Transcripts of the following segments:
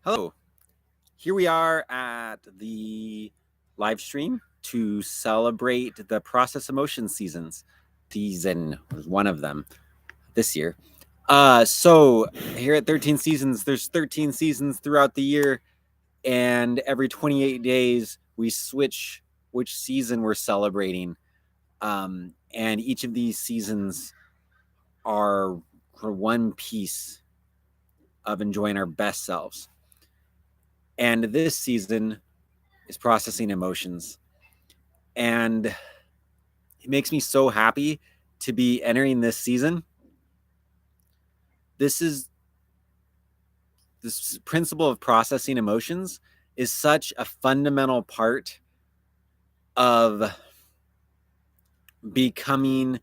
Hello. Here we are at the live stream to celebrate the Process Emotion seasons. Season was one of them this year. So here at 13 Seasons, there's 13 seasons throughout the year, and every 28 days we switch which season we're celebrating. And each of these seasons are for one piece of enjoying our best selves. And this season is processing emotions. And it makes me so happy to be entering this season. This principle of processing emotions is such a fundamental part of becoming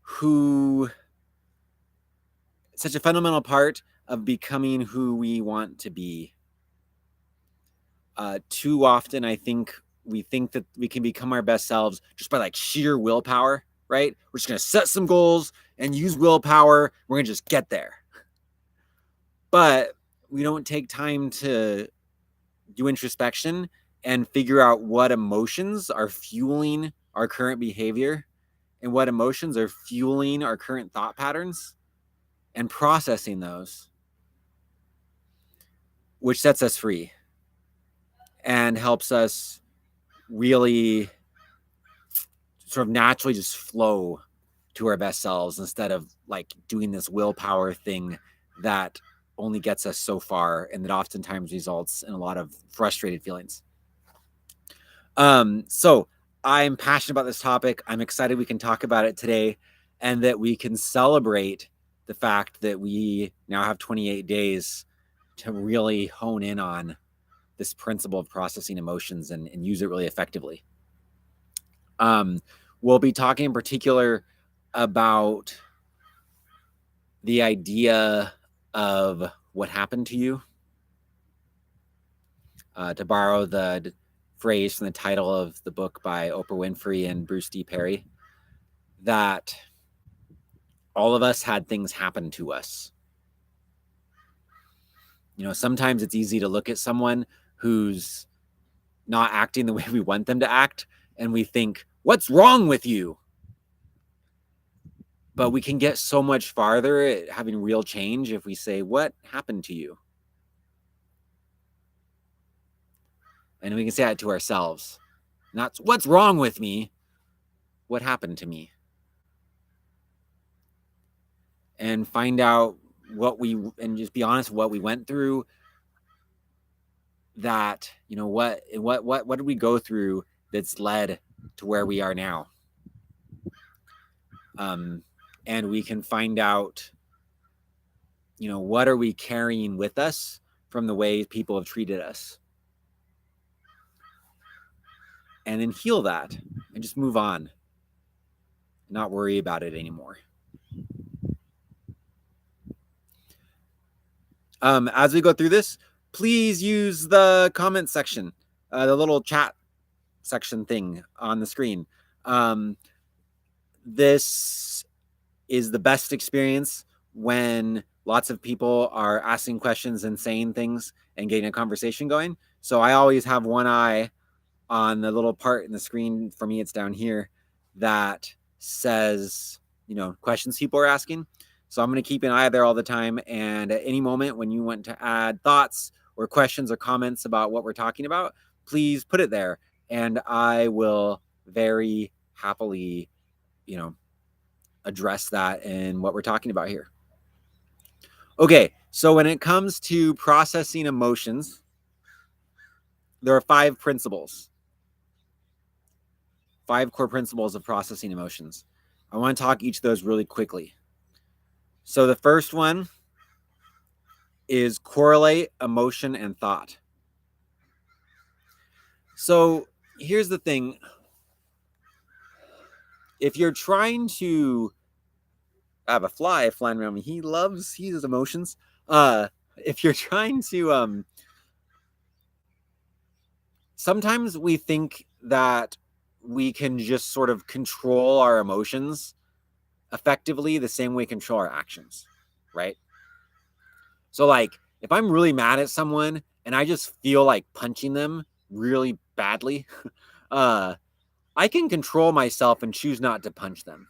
who we want to be. Too often, I think we think that we can become our best selves just by like sheer willpower, right? We're just going to set some goals and use willpower. We're going to just get there. But we don't take time to do introspection and figure out what emotions are fueling our current behavior and what emotions are fueling our current thought patterns and processing those, which sets us free and helps us really sort of naturally just flow to our best selves instead of like doing this willpower thing that only gets us so far and that oftentimes results in a lot of frustrated feelings. So I'm passionate about this topic. I'm excited we can talk about it today and that we can celebrate the fact that we now have 28 days to really hone in on this principle of processing emotions and use it really effectively. We'll be talking in particular about the idea of what happened to you. To borrow the phrase from the title of the book by Oprah Winfrey and Bruce D. Perry, that all of us had things happen to us. You know, sometimes it's easy to look at someone who's not acting the way we want them to act, and we think, what's wrong with you? But we can get so much farther at having real change if we say, what happened to you? And we can say that to ourselves. Not what's wrong with me? What happened to me? And find out and just be honest what we went through. That, you know, what did we go through that's led to where we are now? And we can find out, you know, what are we carrying with us from the way people have treated us? And then heal that and just move on. Not worry about it anymore. As we go through this, please use the comment section, the little chat section thing on the screen. This is the best experience when lots of people are asking questions and saying things and getting a conversation going. So I always have one eye on the little part in the screen. For me, it's down here that says, you know, questions people are asking. So I'm going to keep an eye there all the time. And at any moment when you want to add thoughts or questions or comments about what we're talking about, please put it there. And I will very happily, you know, address that in what we're talking about here. Okay, so when it comes to processing emotions, there are 5 principles. 5 core principles of processing emotions. I want to talk each of those really quickly. So the first one is correlate emotion and thought. So here's the thing. If you're trying to have a fly flying around me, he has emotions. If you're trying to, sometimes we think that we can just sort of control our emotions effectively the same way we control our actions, right? So like If I'm really mad at someone and I just feel like punching them really badly, I can control myself and choose not to punch them.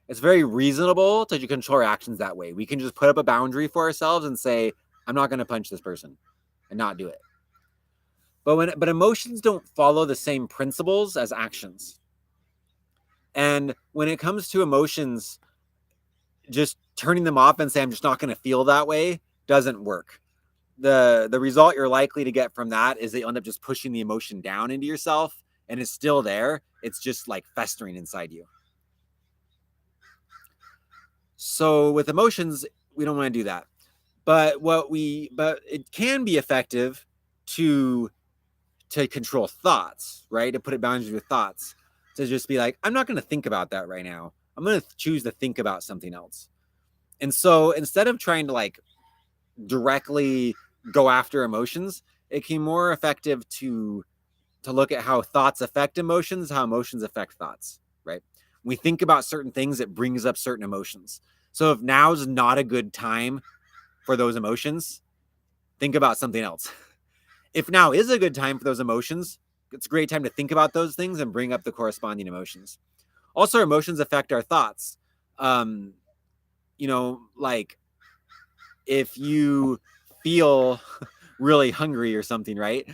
It's very reasonable to control our actions that way. We can just put up a boundary for ourselves and say, I'm not going to punch this person and not do it. But emotions don't follow the same principles as actions. And when it comes to emotions, just turning them off and say, I'm just not going to feel that way doesn't work. The result you're likely to get from that is that you end up just pushing the emotion down into yourself, and it's still there. It's just like festering inside you. So with emotions, we don't want to do that. But it can be effective to control thoughts, right? To put it boundaries with thoughts. To just be like, I'm not going to think about that right now. I'm going to choose to think about something else. And so instead of trying to like directly go after emotions, it can be more effective to look at how thoughts affect emotions, how emotions affect thoughts, right? When we think about certain things, it brings up certain emotions. So if now's not a good time for those emotions, think about something else. If now is a good time for those emotions, it's a great time to think about those things and bring up the corresponding emotions. Also, emotions affect our thoughts. Like if you feel really hungry or something, right?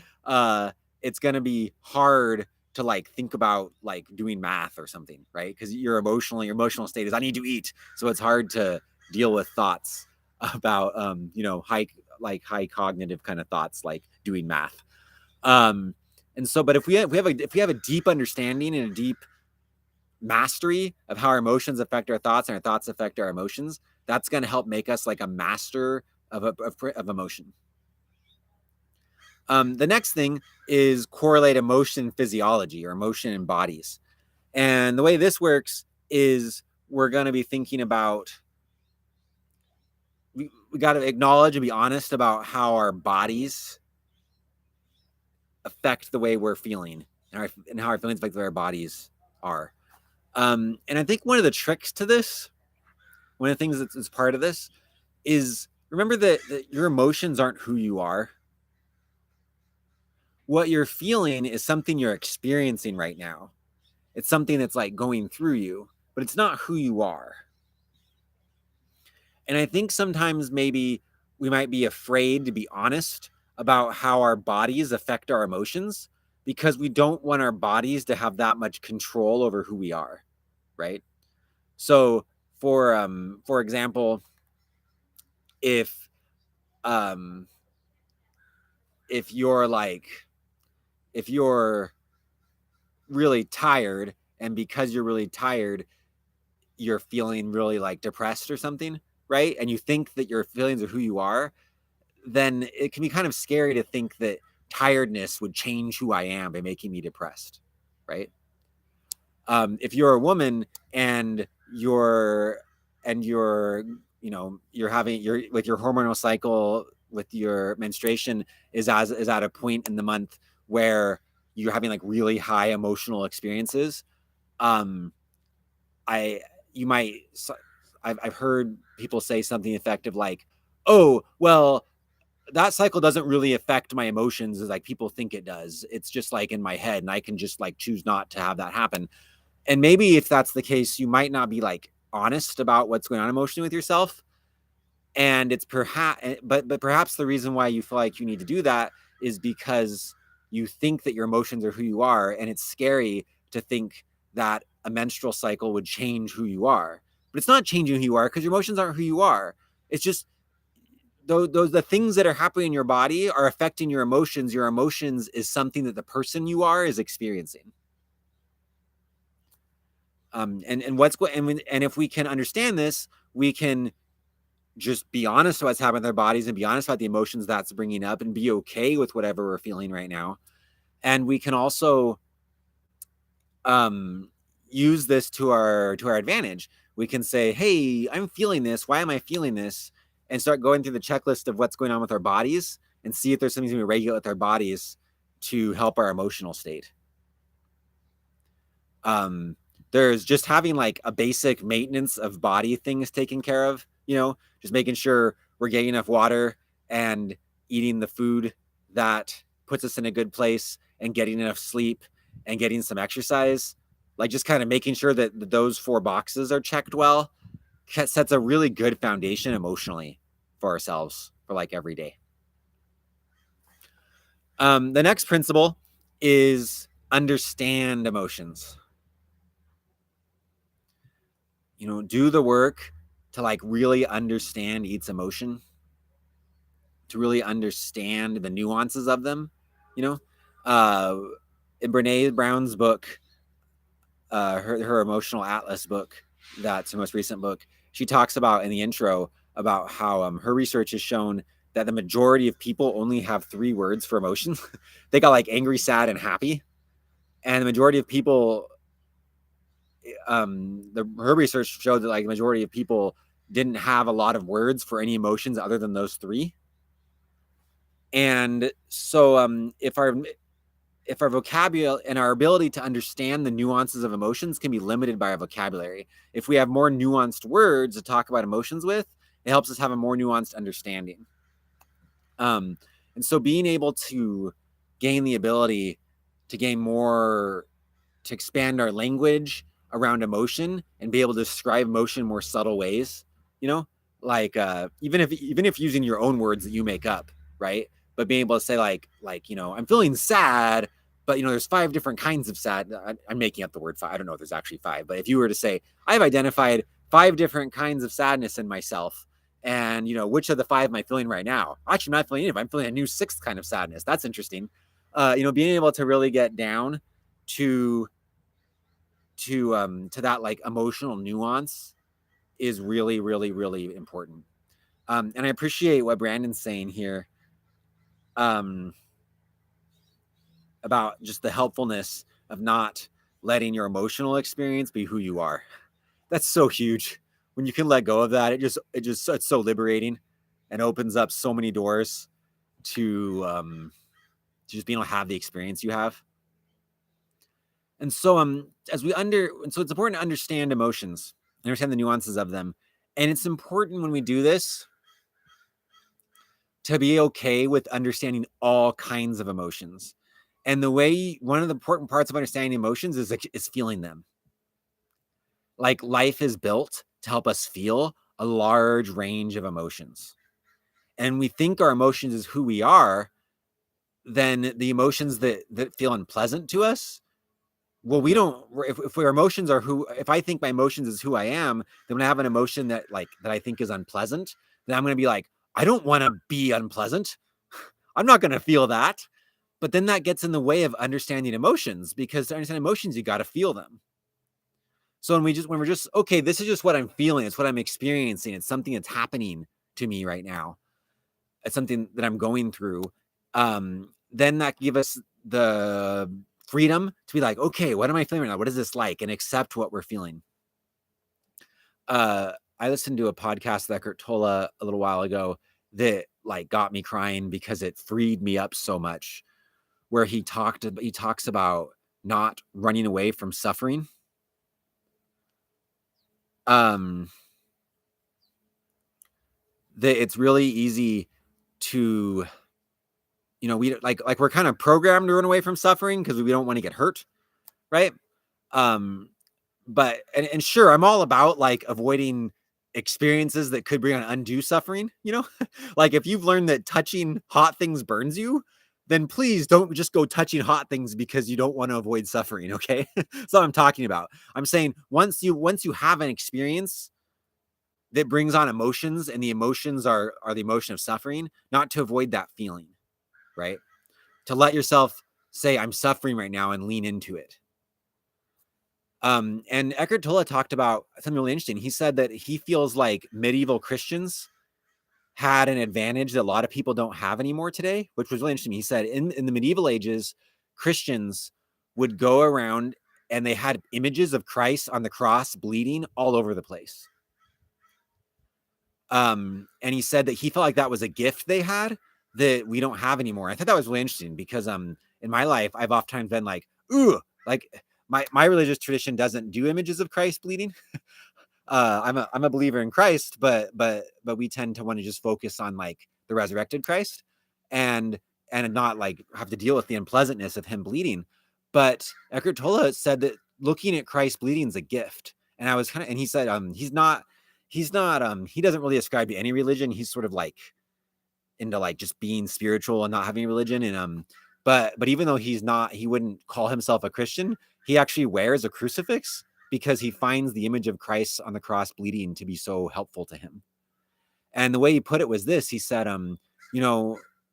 It's going to be hard to like think about like doing math or something, right? Because your emotional state is I need to eat. So it's hard to deal with thoughts about high cognitive kind of thoughts like doing math. And so, but if we have a deep understanding and a deep mastery of how our emotions affect our thoughts and our thoughts affect our emotions, that's going to help make us like a master of emotion. The next thing is correlate emotion physiology or emotion in bodies. And the way this works is we're going to be thinking about, we got to acknowledge and be honest about how our bodies affect the way we're feeling and how our feelings affect the way our bodies are. And I think one of the tricks to this, one of the things that's part of this is remember that your emotions aren't who you are. What you're feeling is something you're experiencing right now. It's something that's like going through you, but it's not who you are. And I think sometimes maybe we might be afraid to be honest about how our bodies affect our emotions because we don't want our bodies to have that much control over who we are, right? So for example, if if you're like if you're really tired and because you're really tired you're feeling really like depressed or something, right? And you think that your feelings are who you are, then it can be kind of scary to think that tiredness would change who I am by making me depressed, right? If you're a woman and you're you're having your hormonal cycle with your menstruation is at a point in the month where you're having like really high emotional experiences. um I you might I've heard people say something effective like, oh well, that cycle doesn't really affect my emotions as like people think it does. It's just like in my head and I can just like choose not to have that happen. And maybe if that's the case, you might not be like honest about what's going on emotionally with yourself. And it's but perhaps the reason why you feel like you need to do that is because you think that your emotions are who you are, and it's scary to think that a menstrual cycle would change who you are. But it's not changing who you are because your emotions aren't who you are. It's just those the things that are happening in your body are affecting your emotions. Your emotions is something that the person you are is experiencing. And what's and if we can understand this, we can just be honest about what's happening in their bodies and be honest about the emotions that's bringing up and be okay with whatever we're feeling right now. And we can also use this to our advantage. We can say, hey, I'm feeling this. Why am I feeling this? And start going through the checklist of what's going on with our bodies and see if there's something we regulate with our bodies to help our emotional state. There's just having like a basic maintenance of body things taken care of, just making sure we're getting enough water and eating the food that puts us in a good place and getting enough sleep and getting some exercise, like just kind of making sure that those 4 boxes are checked well, sets a really good foundation emotionally for ourselves for like every day. The next principle is understand emotions. Do the work to like really understand each emotion, to really understand the nuances of them. In Brene Brown's book, her emotional atlas book, that's her most recent book, she talks about in the intro about how her research has shown that the majority of people only have 3 words for emotions. They got like angry, sad, and happy. And the majority of people, her research showed that like the majority of people didn't have a lot of words for any emotions other than those 3. And so if our vocabulary and our ability to understand the nuances of emotions can be limited by our vocabulary, if we have more nuanced words to talk about emotions with, it helps us have a more nuanced understanding. And so being able to gain the ability to to expand our language around emotion and be able to describe emotion in more subtle ways, like even if using your own words that you make up, right? But being able to say like I'm feeling sad, but there's 5 different kinds of sad. I'm making up the word 5. I don't know if there's actually 5, but if you were to say I've identified 5 different kinds of sadness in myself, and which of the 5 am I feeling right now? Actually, I'm not feeling any of it. I'm feeling a new 6th kind of sadness. That's interesting. Being able to really get down to that like emotional nuance is really, really, really important. And I appreciate what Brandon's saying here about just the helpfulness of not letting your emotional experience be who you are. That's so huge. When you can let go of that, it's so liberating and opens up so many doors to just being able to have the experience you have. And so so it's important to understand emotions, understand the nuances of them. And it's important when we do this to be okay with understanding all kinds of emotions. And one of the important parts of understanding emotions is feeling them. Like life is built to help us feel a large range of emotions. And we think our emotions is who we are, then the emotions that feel unpleasant to us, well, we don't, if our emotions are if I think my emotions is who I am, then when I have an emotion that I think is unpleasant, then I'm going to be like, I don't want to be unpleasant. I'm not going to feel that. But then that gets in the way of understanding emotions, because to understand emotions, you got to feel them. So when we're just, okay, this is just what I'm feeling. It's what I'm experiencing. It's something that's happening to me right now. It's something that I'm going through. Then that give us the freedom to be like, okay, what am I feeling right now? What is this like? And accept what we're feeling. I listened to a podcast with Eckhart Tolle a little while ago that like got me crying because it freed me up so much, where he talks about not running away from suffering. That it's really easy to, we like we're kind of programmed to run away from suffering because we don't want to get hurt, right? But and sure, I'm all about like avoiding experiences that could bring on undue suffering, like if you've learned that touching hot things burns you, then please don't just go touching hot things because you don't want to avoid suffering. Okay. That's what I'm talking about. I'm saying once you have an experience that brings on emotions, and the emotions are the emotion of suffering, not to avoid that feeling, right? To let yourself say, I'm suffering right now, and lean into it. And Eckhart Tolle talked about something really interesting. He said that he feels like medieval Christians had an advantage that a lot of people don't have anymore today, which was really interesting. He said in the medieval ages, Christians would go around and they had images of Christ on the cross bleeding all over the place. And he said that he felt like that was a gift they had that we don't have anymore. I thought that was really interesting because in my life, I've oftentimes been like, ooh, like my religious tradition doesn't do images of Christ bleeding. I'm a believer in Christ, but we tend to want to just focus on like the resurrected Christ and not like have to deal with the unpleasantness of him bleeding. But Eckhart Tolle said that looking at Christ bleeding is a gift. And I was kind of, and he said, he doesn't really ascribe to any religion. He's sort of like into like just being spiritual and not having religion. And but even though he wouldn't call himself a Christian, he actually wears a crucifix because he finds the image of Christ on the cross bleeding to be so helpful to him. And the way he put it was this: he said,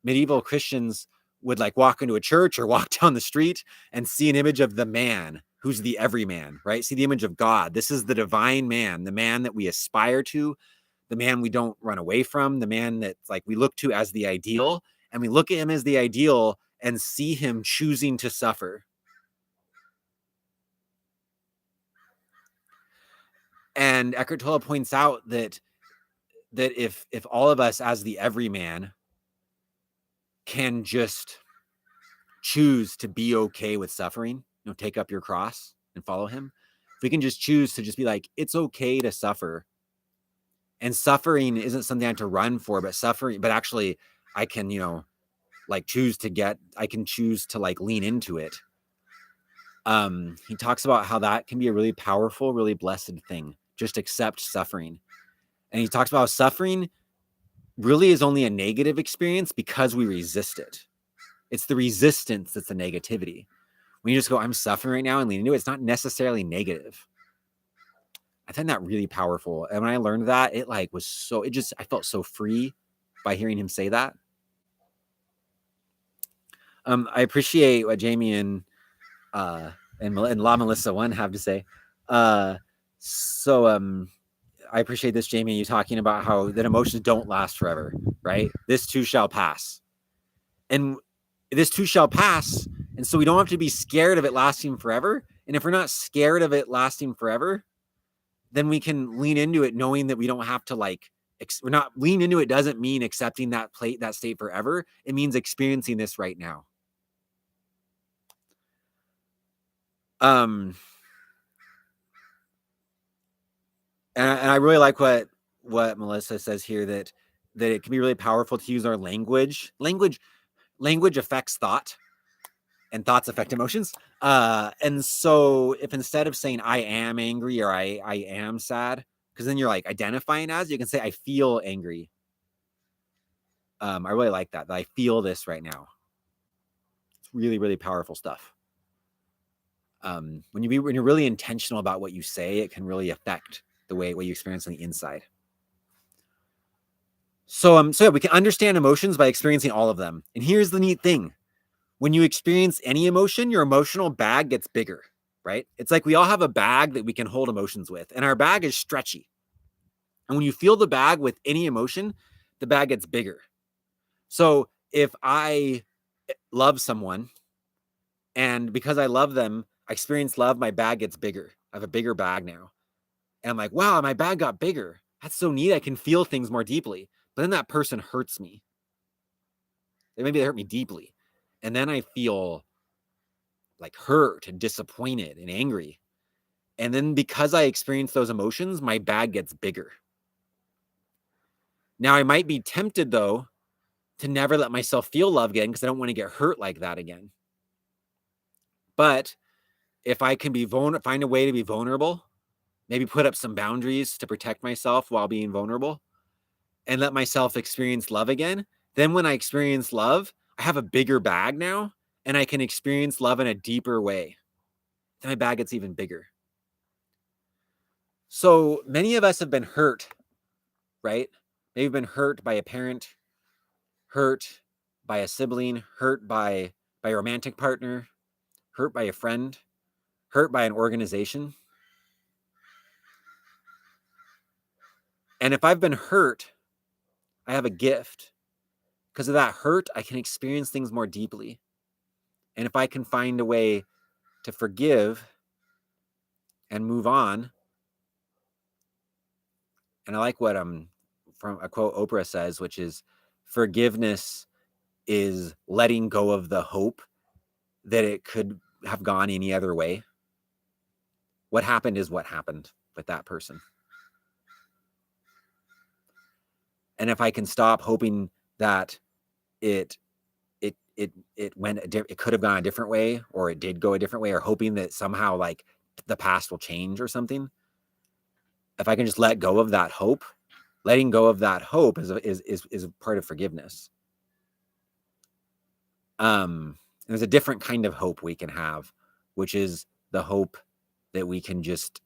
medieval Christians would like walk into a church or walk down the street and see an image of the man who's the everyman, right? See the image of God. This is the divine man, the man that we aspire to, the man we don't run away from, the man that like we look to as the ideal, and we look at him as the ideal and see him choosing to suffer. And Eckhart Tolle points out that if all of us as the everyman can just choose to be okay with suffering, take up your cross and follow him, if we can just choose to just be like, it's okay to suffer, and suffering isn't something I have to run for, but actually I can, choose to like lean into it. He talks about how that can be a really powerful, really blessed thing. Just accept suffering. And he talks about how suffering really is only a negative experience because we resist it. It's the resistance that's the negativity. When you just go, I'm suffering right now, and lean into it, it's not necessarily negative. I find that really powerful. And when I learned that, I felt so free by hearing him say that. I appreciate what Jamie and La Melissa One have to say. I appreciate this, Jamie, you talking about how that emotions don't last forever, right? This too shall pass. And this too shall pass. And so we don't have to be scared of it lasting forever. And if we're not scared of it lasting forever, then we can lean into it knowing that we don't have to we're not lean into it doesn't mean accepting that state forever. It means experiencing this right now. And I really like what Melissa says here, that it can be really powerful to use our language. Language affects thought, and thoughts affect emotions. And so if instead of saying I am angry or I am sad, because then you're like identifying as, you can say I feel angry. I really like that I feel this right now. It's really, really powerful stuff. When you're really intentional about what you say, it can really affect the way you experience on the inside. So yeah, we can understand emotions by experiencing all of them. And here's the neat thing: when you experience any emotion, your emotional bag gets bigger, right? It's like we all have a bag that we can hold emotions with, and our bag is stretchy. And when you feel the bag with any emotion, the bag gets bigger. So if I love someone, and because I love them, I experience love, my bag gets bigger. I have a bigger bag now. And I'm like, wow, my bag got bigger. That's so neat. I can feel things more deeply. But then that person hurts me. Maybe they hurt me deeply. And then I feel like hurt and disappointed and angry. And then because I experience those emotions, my bag gets bigger. Now I might be tempted, though, to never let myself feel love again because I don't want to get hurt like that again. But if I can find a way to be vulnerable, maybe put up some boundaries to protect myself while being vulnerable, and let myself experience love again, then when I experience love, I have a bigger bag now, and I can experience love in a deeper way. Then my bag gets even bigger. So many of us have been hurt, right? Maybe been hurt by a parent, hurt by a sibling, hurt by a romantic partner, hurt by a friend, hurt by an organization. And if I've been hurt, I have a gift. Because of that hurt, I can experience things more deeply. And if I can find a way to forgive and move on, and I like what from a quote Oprah says, which is, forgiveness is letting go of the hope that it could have gone any other way. What happened is what happened with that person. And if I can stop hoping that it went it could have gone a different way, or it did go a different way, or hoping that somehow like the past will change or something. If I can just let go of that hope, letting go of that hope is part of forgiveness. There's a different kind of hope we can have, which is the hope that we can just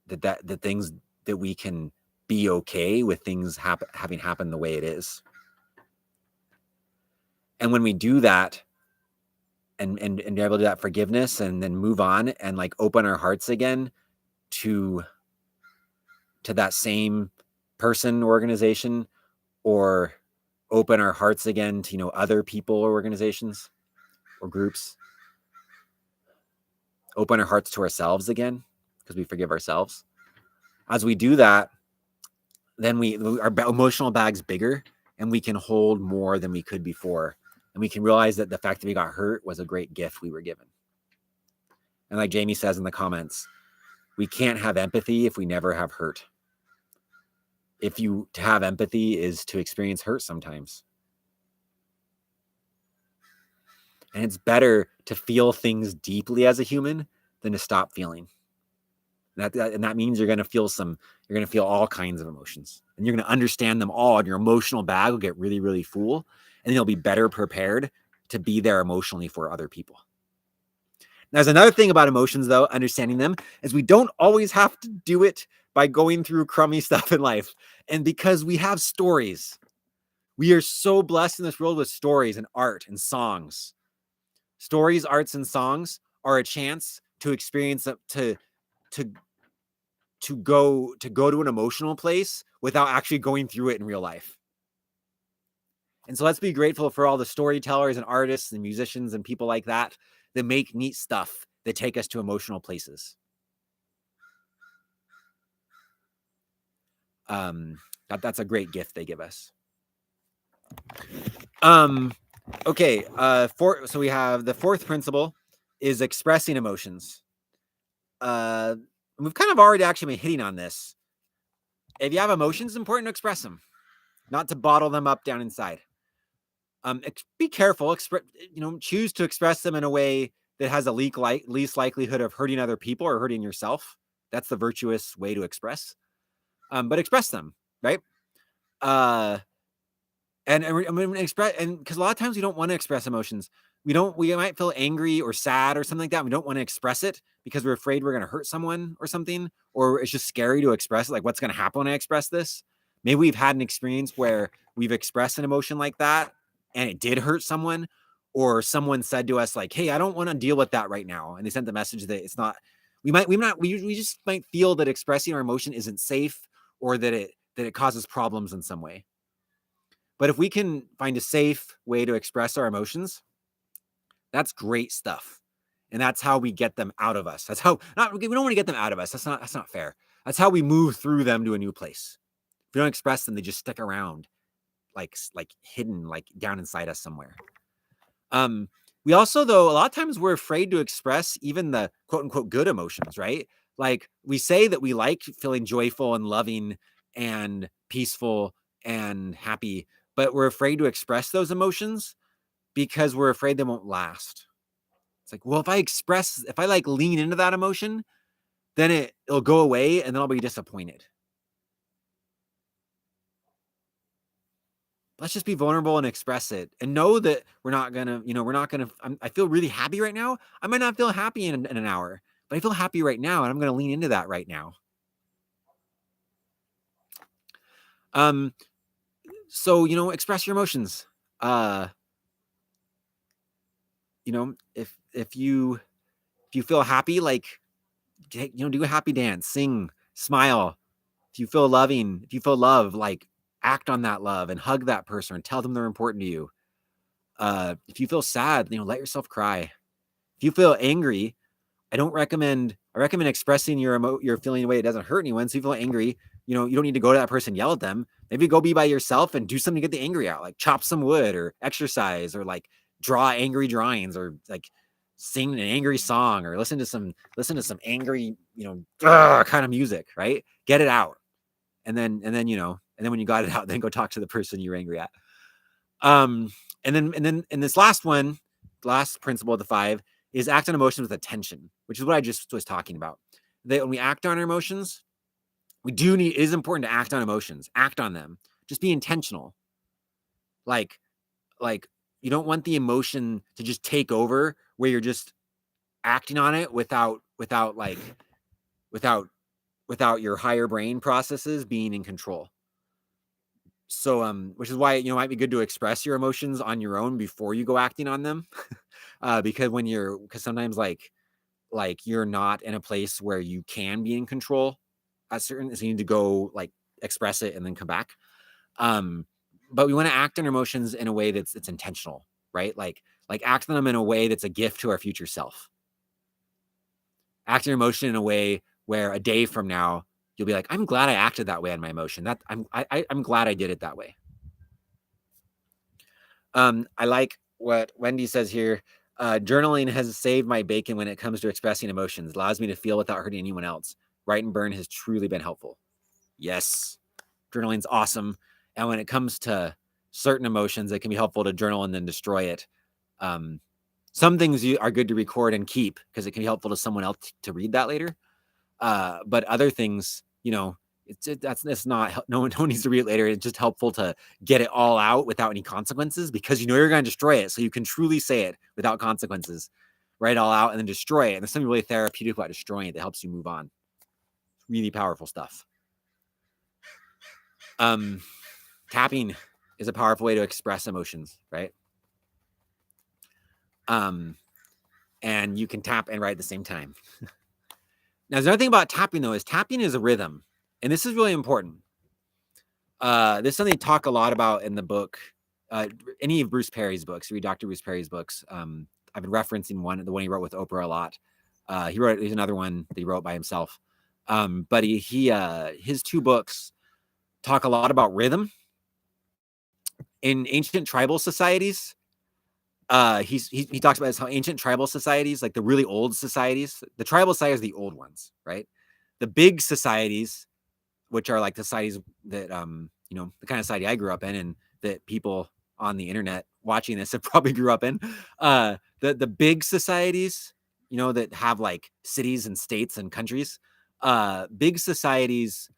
that things that we can be okay with things having happened the way it is. And when we do that and be able to do that forgiveness and then move on and like open our hearts again to that same person, organization, or open our hearts again to, other people or organizations or groups, open our hearts to ourselves again because we forgive ourselves. As we do that, then our emotional bag's bigger and we can hold more than we could before. And we can realize that the fact that we got hurt was a great gift we were given. And like Jamie says in the comments, we can't have empathy if we never have hurt. To have empathy is to experience hurt sometimes. And it's better to feel things deeply as a human than to stop feeling. And that means you're going to feel all kinds of emotions, and you're going to understand them all, and your emotional bag will get really, really full, and you'll be better prepared to be there emotionally for other people. There's another thing about emotions, though, understanding them, is we don't always have to do it by going through crummy stuff in life. And because we have stories, we are so blessed in this world with stories and art and songs. Stories, arts, and songs are a chance to experience to go to an emotional place without actually going through it in real life. And so let's be grateful for all the storytellers and artists and musicians and people like that make neat stuff that take us to emotional places. That's a great gift they give us. Okay. So we have the fourth principle is expressing emotions. We've kind of already actually been hitting on this. If you have emotions, it's important to express them, not to bottle them up down inside. Be careful. Choose to express them in a way that has a least likelihood of hurting other people or hurting yourself. That's the virtuous way to express. But express them, right? Express, and because a lot of times we don't want to express emotions. We might feel angry or sad or something like that. We don't want to express it because we're afraid we're going to hurt someone or something, or it's just scary to express it. Like, what's going to happen when I express this? Maybe we've had an experience where we've expressed an emotion like that and it did hurt someone, or someone said to us like, "Hey, I don't want to deal with that right now." And they sent the message that it's not, we just might feel that expressing our emotion isn't safe, or that it causes problems in some way. But if we can find a safe way to express our emotions, that's great stuff. And that's how we get them out of us. We don't want to get them out of us. That's not fair. That's how we move through them to a new place. If we don't express them, they just stick around like hidden, like down inside us somewhere. We also, though, a lot of times we're afraid to express even the quote unquote good emotions, right? Like, we say that we like feeling joyful and loving and peaceful and happy, but we're afraid to express those emotions because we're afraid they won't last. It's like, well, if I like lean into that emotion, then it'll go away and then I'll be disappointed. Let's just be vulnerable and express it, and know that I feel really happy right now. I might not feel happy in an hour, but I feel happy right now, and I'm going to lean into that right now. So, express your emotions. If you feel happy, like, do a happy dance, sing, smile. If you feel love, like, act on that love and hug that person and tell them they're important to you. If you feel sad, let yourself cry. If you feel angry, I recommend expressing your feeling in a way that doesn't hurt anyone. So if you feel angry, you don't need to go to that person, yell at them. Maybe go be by yourself and do something to get the anger out, like chop some wood or exercise, or like draw angry drawings, or like sing an angry song, or listen to some angry, kind of music, right? Get it out. And then, And then when you got it out, then go talk to the person you're angry at. And then in this last one, last principle of the 5 is act on emotions with attention, which is what I just was talking about. That when we act on our emotions, it is important to act on emotions, act on them, just be intentional. Like you don't want the emotion to just take over where you're just acting on it without your higher brain processes being in control. So, which is why, it might be good to express your emotions on your own before you go acting on them. Because sometimes you're not in a place where you can be in control so you need to go express it and then come back. But we want to act on our emotions in a way that's intentional, right? Like act on them in a way that's a gift to our future self. Act on your emotion in a way where a day from now, you'll be like, I'm glad I acted that way on my emotion. I'm glad I did it that way. I like what Wendy says here. Journaling has saved my bacon when it comes to expressing emotions. It allows me to feel without hurting anyone else. Write and burn has truly been helpful. Yes, journaling's awesome. And when it comes to certain emotions, it can be helpful to journal and then destroy it. Some things are good to record and keep because it can be helpful to someone else to read that later. But other things, that's not, no one needs to read it later. It's just helpful to get it all out without any consequences because you're going to destroy it. So you can truly say it without consequences, write it all out and then destroy it. And there's something really therapeutic about destroying it that helps you move on. It's really powerful stuff. Tapping is a powerful way to express emotions, right? And you can tap and write at the same time. Now, there's another thing about tapping, though, is tapping is a rhythm. And this is really important. This is something they talk a lot about in the book. Any of Bruce Perry's books, read Dr. Bruce Perry's books. I've been referencing the one he wrote with Oprah a lot. There's another one that he wrote by himself. But his 2 books talk a lot about rhythm. In ancient tribal societies, he talks about how ancient tribal societies, like the really old societies, the tribal societies are the old ones, right? The big societies, which are like the societies that the kind of society I grew up in and that people on the internet watching this have probably grew up in. The big societies, that have like cities and states and countries, big societies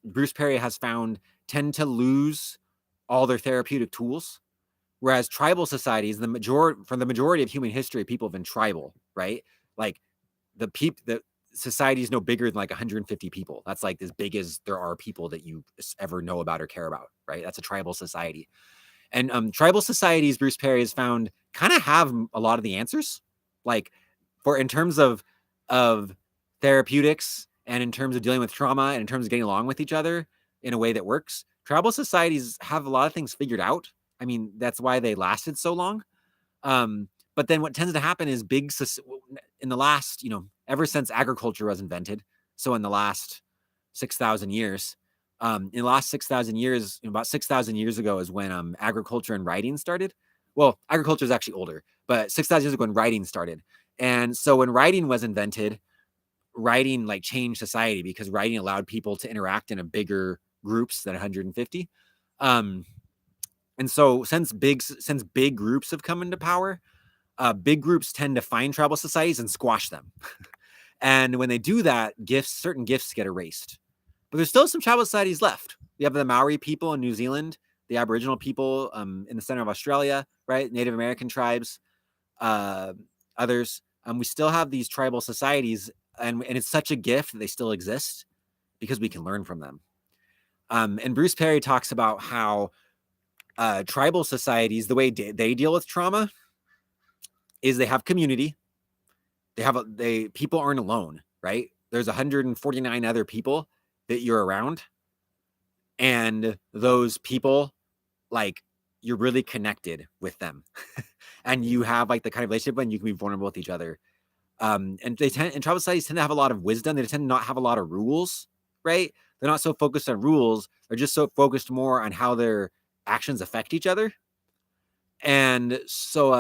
Bruce Perry has found, tend to lose all their therapeutic tools. Whereas tribal societies, for the majority of human history, people have been tribal, right? Like the society is no bigger than like 150 people. That's like as big as there are people that you ever know about or care about, right? That's a tribal society. And tribal societies, Bruce Perry has found, kind of have a lot of the answers. Like in terms of therapeutics and in terms of dealing with trauma and in terms of getting along with each other in a way that works, tribal societies have a lot of things figured out. I mean, that's why they lasted so long. But then what tends to happen is in the last, ever since agriculture was invented, so in the last 6,000 years, in the last 6,000 years, about 6,000 years ago is when agriculture and writing started. Well, agriculture is actually older, but 6,000 years ago when writing started. And so when writing was invented, writing changed society because writing allowed people to interact in a bigger groups than 150. And so since big groups have come into power, big groups tend to find tribal societies and squash them. And when they do that, certain gifts get erased. But there's still some tribal societies left. We have the Maori people in New Zealand, the Aboriginal people in the center of Australia, right? Native American tribes, others. We still have these tribal societies, and it's such a gift that they still exist because we can learn from them. And Bruce Perry talks about how tribal societies, the way they deal with trauma is they have community. People aren't alone, right? There's 149 other people that you're around, and those people, you're really connected with them, and you have the kind of relationship when you can be vulnerable with each other. And tribal societies tend to have a lot of wisdom. They tend to not have a lot of rules, right? They're not so focused on rules. They're just so focused more on how their actions affect each other. And so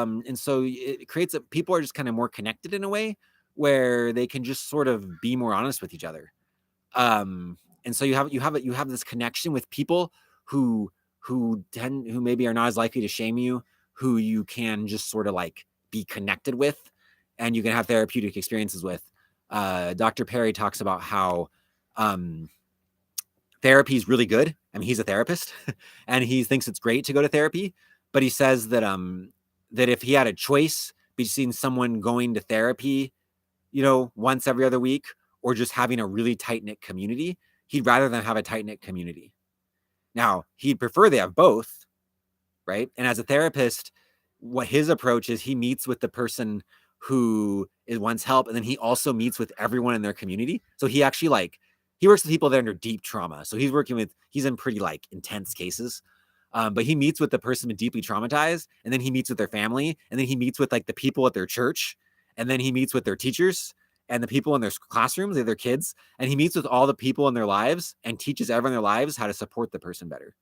it creates people are just kind of more connected in a way, where they can just sort of be more honest with each other. And so you have this connection with people who maybe are not as likely to shame you, who you can just sort of like be connected with, and you can have therapeutic experiences with. Dr. Perry talks about how therapy is really good. I mean, he's a therapist and he thinks it's great to go to therapy, but he says that that if he had a choice between someone going to therapy, once every other week, or just having a really tight-knit community, he'd rather than have a tight-knit community. Now, he'd prefer they have both, right? And as a therapist, what his approach is, he meets with the person who wants help, and then he also meets with everyone in their community. So he actually he works with people that are under deep trauma. So he's in pretty like intense cases. But he meets with the person who's deeply traumatized, and then he meets with their family, and then he meets with like the people at their church, and then he meets with their teachers and the people in their classrooms, their kids, and he meets with all the people in their lives and teaches everyone in their lives how to support the person better.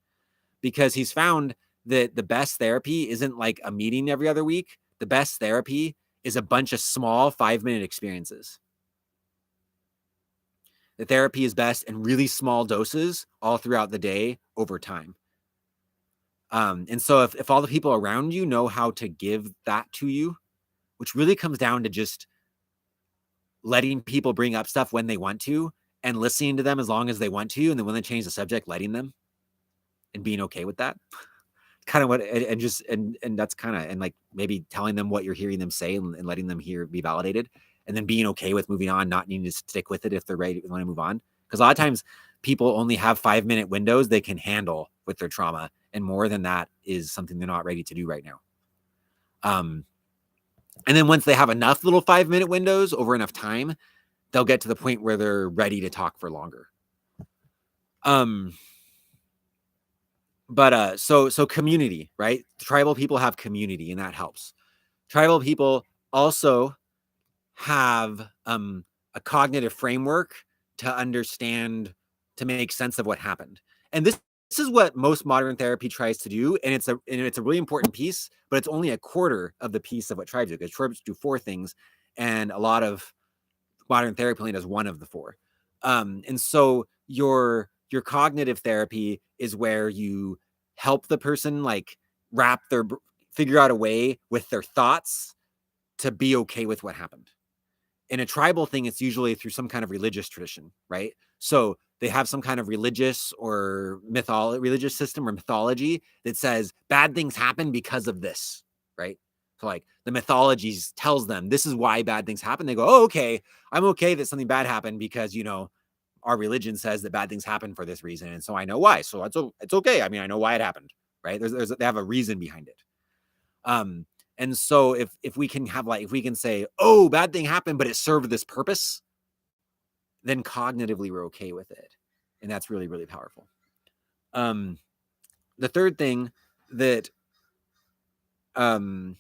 Because he's found that the best therapy isn't like a meeting every other week. The best therapy is a bunch of small 5-minute experiences. The therapy is best in really small doses all throughout the day over time. And so if all the people around you know how to give that to you, which really comes down to just letting people bring up stuff when they want to and listening to them as long as they want to, and then when they change the subject, letting them and being okay with that. Kind of what, and that's kind of, and like maybe telling them what you're hearing them say and letting them be validated, and then being okay with moving on, not needing to stick with it if they're ready to want to move on. Because a lot of times people only have 5-minute windows they can handle with their trauma, and more than that is something they're not ready to do right now. And then once they have enough little 5-minute windows over enough time, they'll get to the point where they're ready to talk for longer. But so community, right? Tribal people have community, and that helps. Tribal people also have a cognitive framework to understand, to make sense of what happened. And this is what most modern therapy tries to do, and it's a really important piece, but it's only a quarter of the piece of what tribes do, because tribes do 4 things, and a lot of modern therapy only does 1 of the 4. And so your cognitive therapy is where you help the person like figure out a way with their thoughts to be okay with what happened. In a tribal thing, it's usually through some kind of religious tradition, right? So they have some kind of religious system or mythology that says bad things happen because of this, right? So like the mythologies tells them this is why bad things happen. They go, oh, okay, I'm okay that something bad happened because, our religion says that bad things happen for this reason. And so I know why. So it's okay. I mean, I know why it happened, right? They have a reason behind it. And so if we can have if we can say, oh, bad thing happened, but it served this purpose, then cognitively we're okay with it. And that's really, really powerful. The third thing that I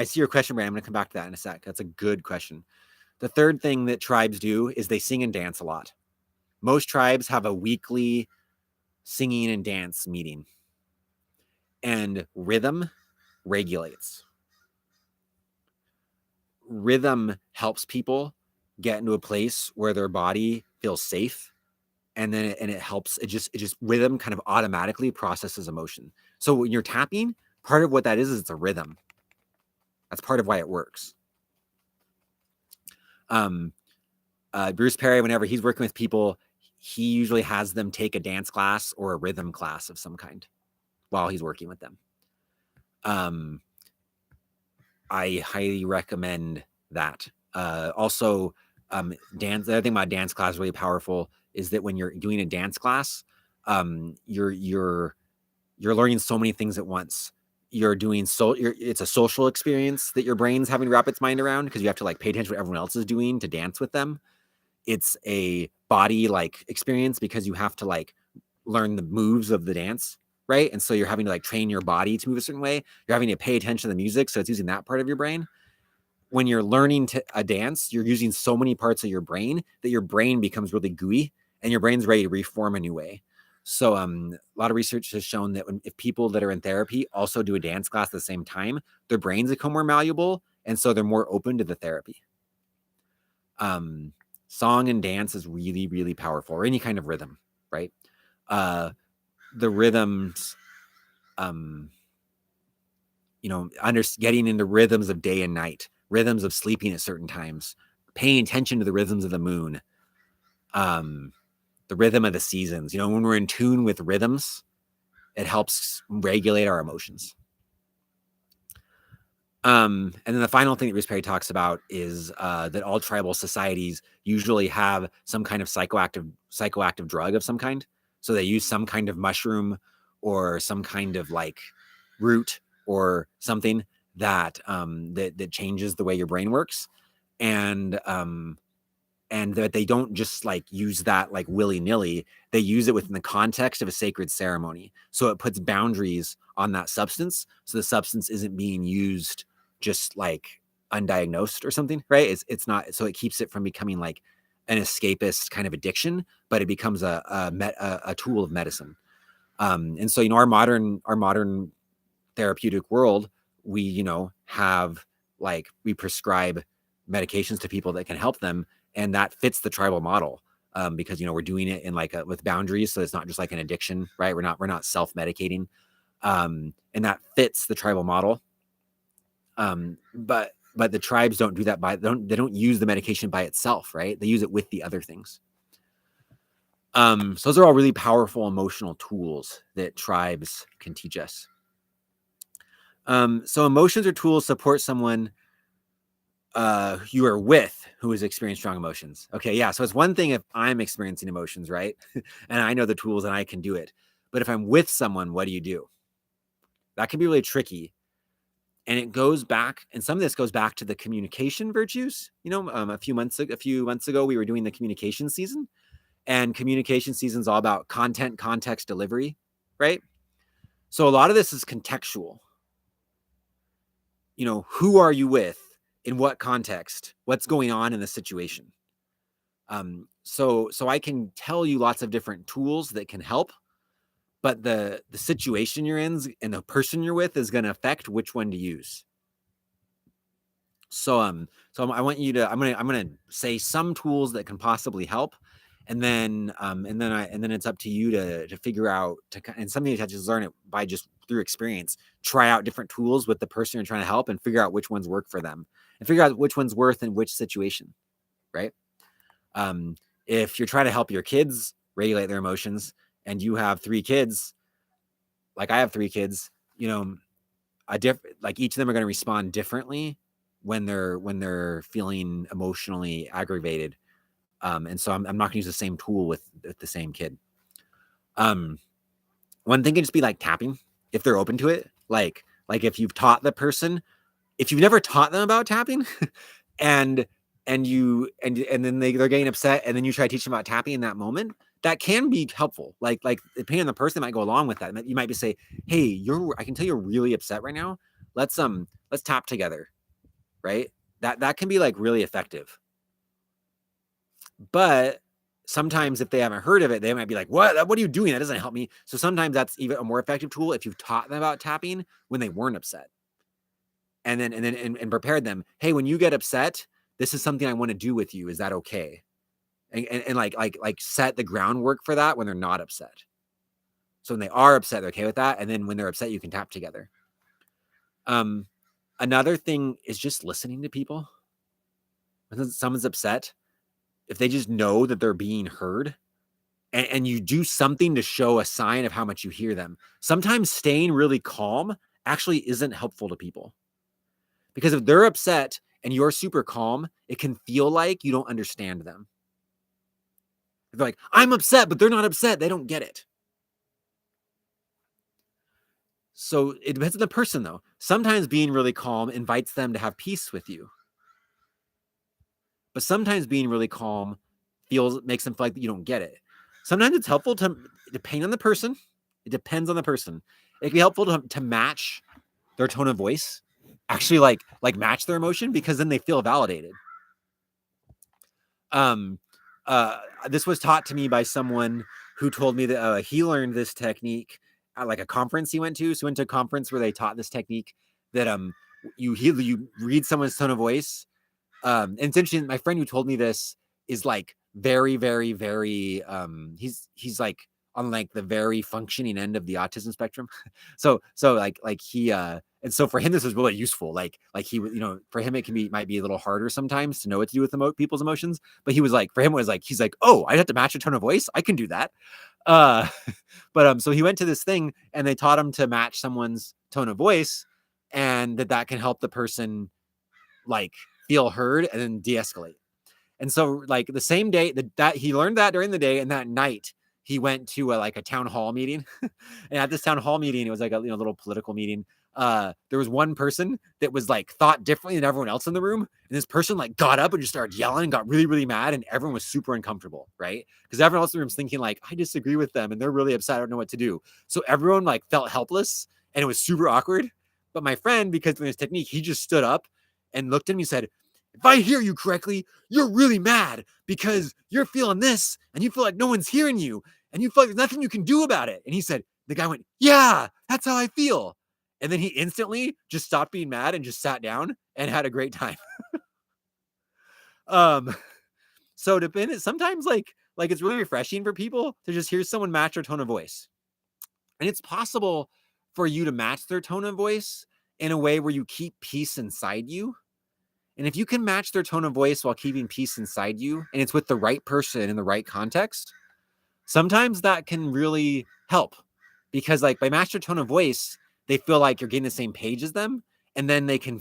see your question, Brandon. I'm going to come back to that in a sec. That's a good question. The third thing that tribes do is they sing and dance a lot. Most tribes have a weekly singing and dance meeting. And rhythm regulates. Rhythm helps people get into a place where their body feels safe. And then it helps, it just rhythm kind of automatically processes emotion. So when you're tapping, part of what that is it's a rhythm. That's part of why it works. Bruce Perry, whenever he's working with people, he usually has them take a dance class or a rhythm class of some kind while he's working with them. I highly recommend that. Also, dance. The other thing about dance class really powerful is that when you're doing a dance class, you're learning so many things at once. It's a social experience that your brain's having to wrap its mind around, because you have to pay attention to what everyone else is doing to dance with them. It's a body experience because you have to learn the moves of the dance, right? And so you're having to train your body to move a certain way. You're having to pay attention to the music, so it's using that part of your brain. When you're learning a dance, you're using so many parts of your brain that your brain becomes really gooey, and your brain's ready to reform a new way. So a lot of research has shown that if people that are in therapy also do a dance class at the same time, their brains become more malleable, And so they're more open to the therapy. Song and dance is really, really powerful, or any kind of rhythm, right? The rhythms, getting into rhythms of day and night, rhythms of sleeping at certain times, paying attention to the rhythms of the moon, the rhythm of the seasons. When we're in tune with rhythms, it helps regulate our emotions. And then the final thing that Bruce Perry talks about is that all tribal societies usually have some kind of psychoactive drug of some kind. So they use some kind of mushroom or some kind of like root or something that that changes the way your brain works, and that they don't just like use that like willy-nilly. They use it within the context of a sacred ceremony. So it puts boundaries on that substance, so the substance isn't being used just like undiagnosed or something, right? It's not, so it keeps it from becoming like an escapist kind of addiction, but it becomes a tool of medicine. And so our modern therapeutic world, we have like, we prescribe medications to people that can help them, and that fits the tribal model, because we're doing it in like with boundaries, so it's not just like an addiction, right? We're not self-medicating, and that fits the tribal model. But the tribes don't do that they don't use the medication by itself, right? They use it with the other things. So those are all really powerful emotional tools that tribes can teach us. So emotions or tools support someone you are with who has experienced strong emotions. Okay, yeah. So it's one thing if I'm experiencing emotions, right? And I know the tools and I can do it. But if I'm with someone, what do? That can be really tricky. And it goes back, and some of this goes back to the communication virtues. A few months ago, we were doing the communication season, and communication season is all about content, context, delivery, right? So a lot of this is contextual. Who are you with? In what context? What's going on in the situation? So I can tell you lots of different tools that can help, but the situation you're in and the person you're with is going to affect which one to use. So I want you to, I'm going to say some tools that can possibly help. And then it's up to you to figure out, and something you have to learn it by just through experience, try out different tools with the person you're trying to help and figure out which ones work for them and figure out which one's worth in which situation. Right. If you're trying to help your kids regulate their emotions and you have 3 kids, like I have 3 kids, like each of them are going to respond differently when they're feeling emotionally aggravated. And so I'm not going to use the same tool with the same kid. One thing can just be like tapping if they're open to it. Like if you've taught the person, if you've never taught them about tapping and then they're getting upset and then you try to teach them about tapping in that moment, that can be helpful. Like depending on the person, might go along with that. You might be say, hey, I can tell you're really upset right now. Let's tap together. Right. That can be like really effective. But sometimes if they haven't heard of it, they might be like, what are you doing? That doesn't help me. So sometimes that's even a more effective tool if you've taught them about tapping when they weren't upset. And then prepared them. Hey, when you get upset, this is something I want to do with you. Is that okay? And like set the groundwork for that when they're not upset. So when they are upset, they're okay with that. And then when they're upset, you can tap together. Another thing is just listening to people. When someone's upset, if they just know that they're being heard, and you do something to show a sign of how much you hear them. Sometimes staying really calm actually isn't helpful to people. Because if they're upset and you're super calm, it can feel like you don't understand them. They're like, I'm upset, but they're not upset. They don't get it. So it depends on the person, though. Sometimes being really calm invites them to have peace with you. But sometimes being really calm makes them feel like you don't get it. Sometimes it's helpful depending on the person. It depends on the person. It can be helpful to match their tone of voice, actually like match their emotion, because then they feel validated. This was taught to me by someone who told me that he learned this technique at like a conference he went to. So he went to a conference where they taught this technique that you read someone's tone of voice. And it's interesting. My friend who told me this is like very, very, very. He's like on like the very functioning end of the autism spectrum. so like he and so for him this was really useful. Like he was, for him it might be a little harder sometimes to know what to do with people's emotions. But he was like, for him it was like he's like, oh, I have to match a tone of voice. I can do that. Uh, but so he went to this thing and they taught him to match someone's tone of voice, and that can help the person like feel heard and then de-escalate. And so like the same day that he learned that during the day, and that night he went to like a town hall meeting. And at this town hall meeting, it was like a little political meeting. There was one person that was like thought differently than everyone else in the room. And this person like got up and just started yelling and got really, really mad. And everyone was super uncomfortable, right? Because everyone else in the room's thinking like, I disagree with them and they're really upset. I don't know what to do. So everyone like felt helpless and it was super awkward. But my friend, because of his technique, he just stood up and looked at me and said, if I hear you correctly, you're really mad because you're feeling this and you feel like no one's hearing you and you feel like there's nothing you can do about it. And he said, the guy went, yeah, that's how I feel. And then he instantly just stopped being mad and just sat down and had a great time. So sometimes like it's really refreshing for people to just hear someone match their tone of voice. And it's possible for you to match their tone of voice in a way where you keep peace inside you. And if you can match their tone of voice while keeping peace inside you, and it's with the right person in the right context, sometimes that can really help. Because like by matching their tone of voice, they feel like you're getting the same page as them, and then they can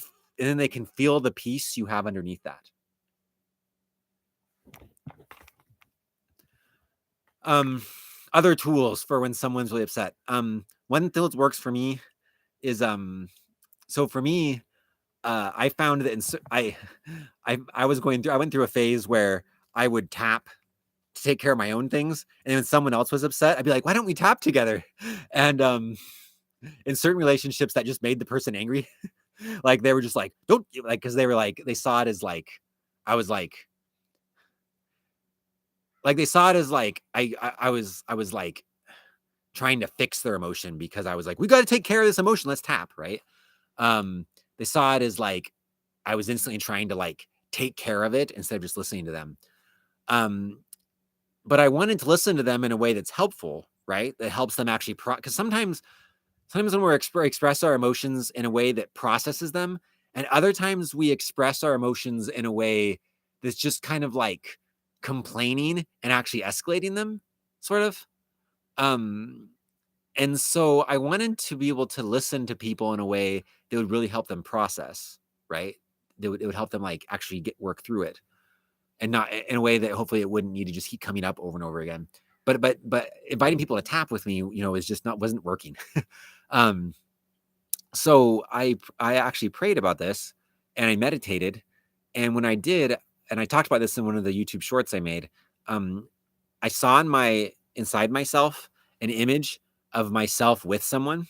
feel the peace you have underneath that. Other tools for when someone's really upset. One thing that works for me is so for me, I found that I went through a phase where I would tap to take care of my own things, and when someone else was upset, I'd be like, why don't we tap together? And in certain relationships that just made the person angry. Like they were just like, don't, like, because they were like, they saw it as like I was like they saw it as like I was like trying to fix their emotion, because I was like, we got to take care of this emotion, let's tap, right? They saw it as like I was instantly trying to like take care of it instead of just listening to them. But I wanted to listen to them in a way that's helpful, right? That helps them actually because sometimes when we express our emotions in a way that processes them, and other times we express our emotions in a way that's just kind of like complaining and actually escalating them, sort of. And so I wanted to be able to listen to people in a way that would really help them process, right? It would help them like actually work through it, and not in a way that hopefully it wouldn't need to just keep coming up over and over again. But inviting people to tap with me, is just wasn't working. So I actually prayed about this and I meditated. And when I did, and I talked about this in one of the YouTube shorts I made, I saw inside myself an image of myself with someone,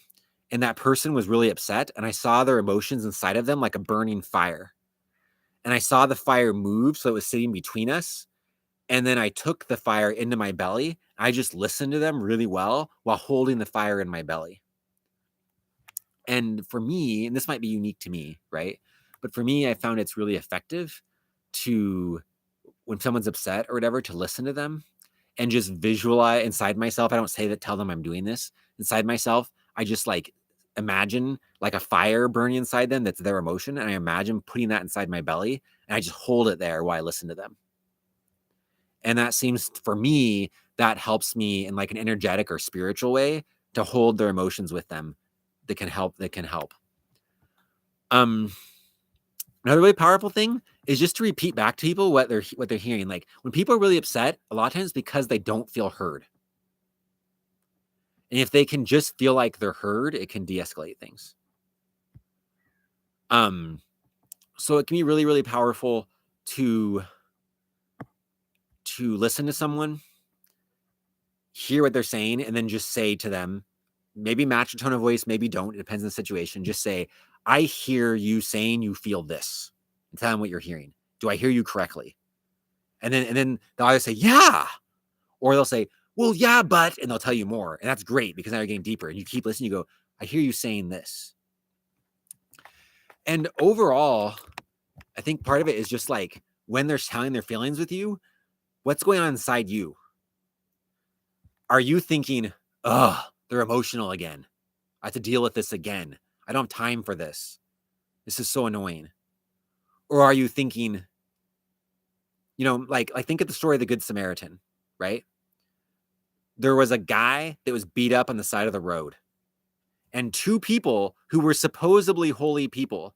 and that person was really upset, and I saw their emotions inside of them like a burning fire. And I saw the fire move, so it was sitting between us. And then I took the fire into my belly. I just listened to them really well while holding the fire in my belly. And for me, and this might be unique to me, right? But for me, I found it's really effective to, when someone's upset or whatever, to listen to them and just visualize inside myself. I don't tell them I'm doing this. Inside myself, I just like imagine like a fire burning inside them that's their emotion. And I imagine putting that inside my belly, and I just hold it there while I listen to them. And that seems, for me, that helps me in like an energetic or spiritual way to hold their emotions with them. That can help. Another really powerful thing is just to repeat back to people what they're hearing. Like when people are really upset, a lot of times because they don't feel heard. And if they can just feel like they're heard, it can de-escalate things. So it can be really, really powerful to listen to someone, hear what they're saying, and then just say to them, maybe match your tone of voice, maybe don't. It depends on the situation. Just say, I hear you saying you feel this, and tell them what you're hearing. Do I hear you correctly? And then they'll either say, yeah, or they'll say, well, yeah, but, and they'll tell you more. And that's great because now you're getting deeper and you keep listening. You go, I hear you saying this. And overall, I think part of it is just like when they're telling their feelings with you, what's going on inside you? Are you thinking, ugh, they're emotional again? I have to deal with this again. I don't have time for this. This is so annoying. Or are you thinking, like think of the story of the Good Samaritan, right? There was a guy that was beat up on the side of the road, and two people who were supposedly holy people,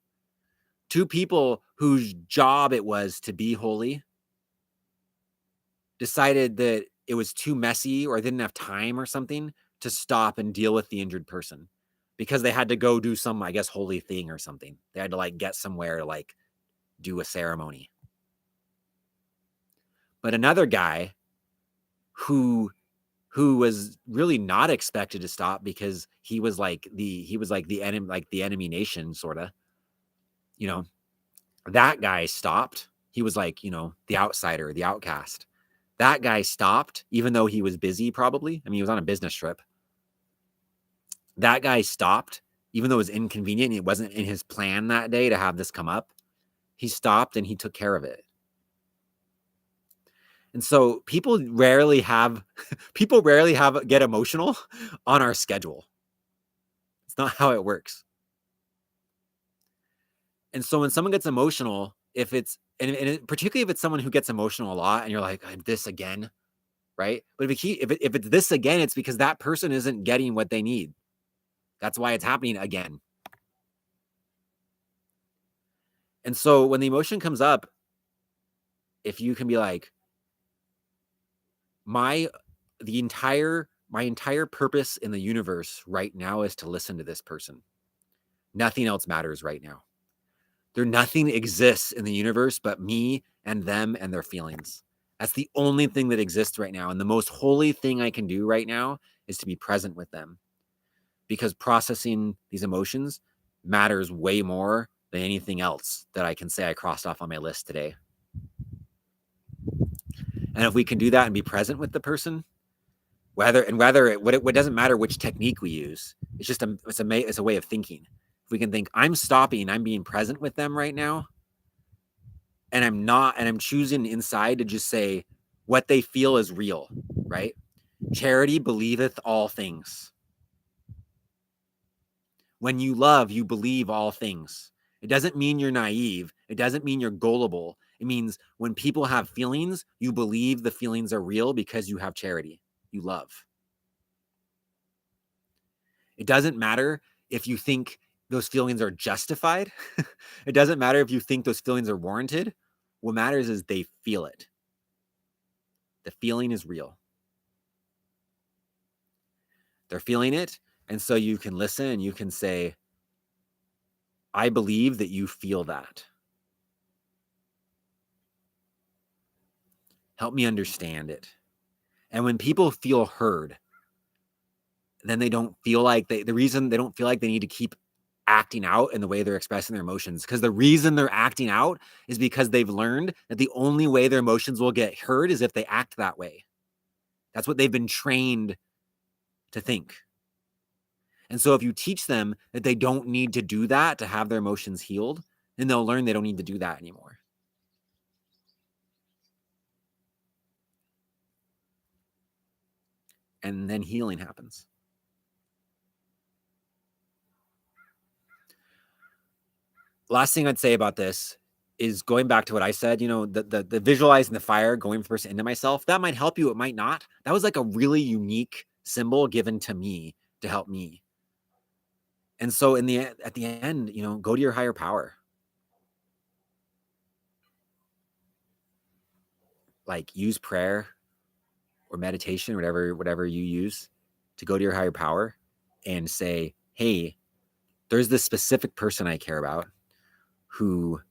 two people whose job it was to be holy, decided that it was too messy or didn't have time or something to stop and deal with the injured person because they had to go do some, I guess, holy thing or something. They had to get somewhere to do a ceremony. But another guy who was really not expected to stop because he was the enemy nation, sort of, that guy stopped. He was the outsider, the outcast. That guy stopped, even though he was busy, probably. I mean, he was on a business trip. That guy stopped, even though it was inconvenient. It wasn't in his plan that day to have this come up. He stopped and he took care of it. And so people rarely get emotional on our schedule. It's not how it works. And so when someone gets emotional, if it's, and particularly if it's someone who gets emotional a lot and you're like, this again, right? But if it's this again, it's because that person isn't getting what they need. That's why it's happening again. And so when the emotion comes up, if you can be like, my entire purpose in the universe right now is to listen to this person. Nothing else matters right now. Nothing exists in the universe but me and them and their feelings. That's the only thing that exists right now. And the most holy thing I can do right now is to be present with them, because processing these emotions matters way more than anything else that I can say I crossed off on my list today. And if we can do that and be present with the person, it doesn't matter which technique we use. It's just it's a way of thinking. If we can think, I'm stopping, I'm being present with them right now, and I'm choosing inside to just say what they feel is real, right? Charity believeth all things. When you love, you believe all things. It doesn't mean you're naive. It doesn't mean you're gullible. It means when people have feelings, you believe the feelings are real because you have charity. You love. It doesn't matter if you think those feelings are justified. It doesn't matter if you think those feelings are warranted. What matters is they feel it. The feeling is real. They're feeling it. And so you can listen and you can say, I believe that you feel that. Help me understand it. And when people feel heard, then they don't feel like the reason they don't feel like they need to keep acting out in the way they're expressing their emotions, because the reason they're acting out is because they've learned that the only way their emotions will get heard is if they act that way. That's what they've been trained to think. And so if you teach them that they don't need to do that to have their emotions healed, then they'll learn they don't need to do that anymore. And then healing happens. Last thing I'd say about this is going back to what I said, the visualizing the fire going from the person into myself, that might help you. It might not. That was like a really unique symbol given to me to help me. And so at the end, go to your higher power. Like use prayer or meditation, whatever you use to go to your higher power and say, hey, there's this specific person I care about who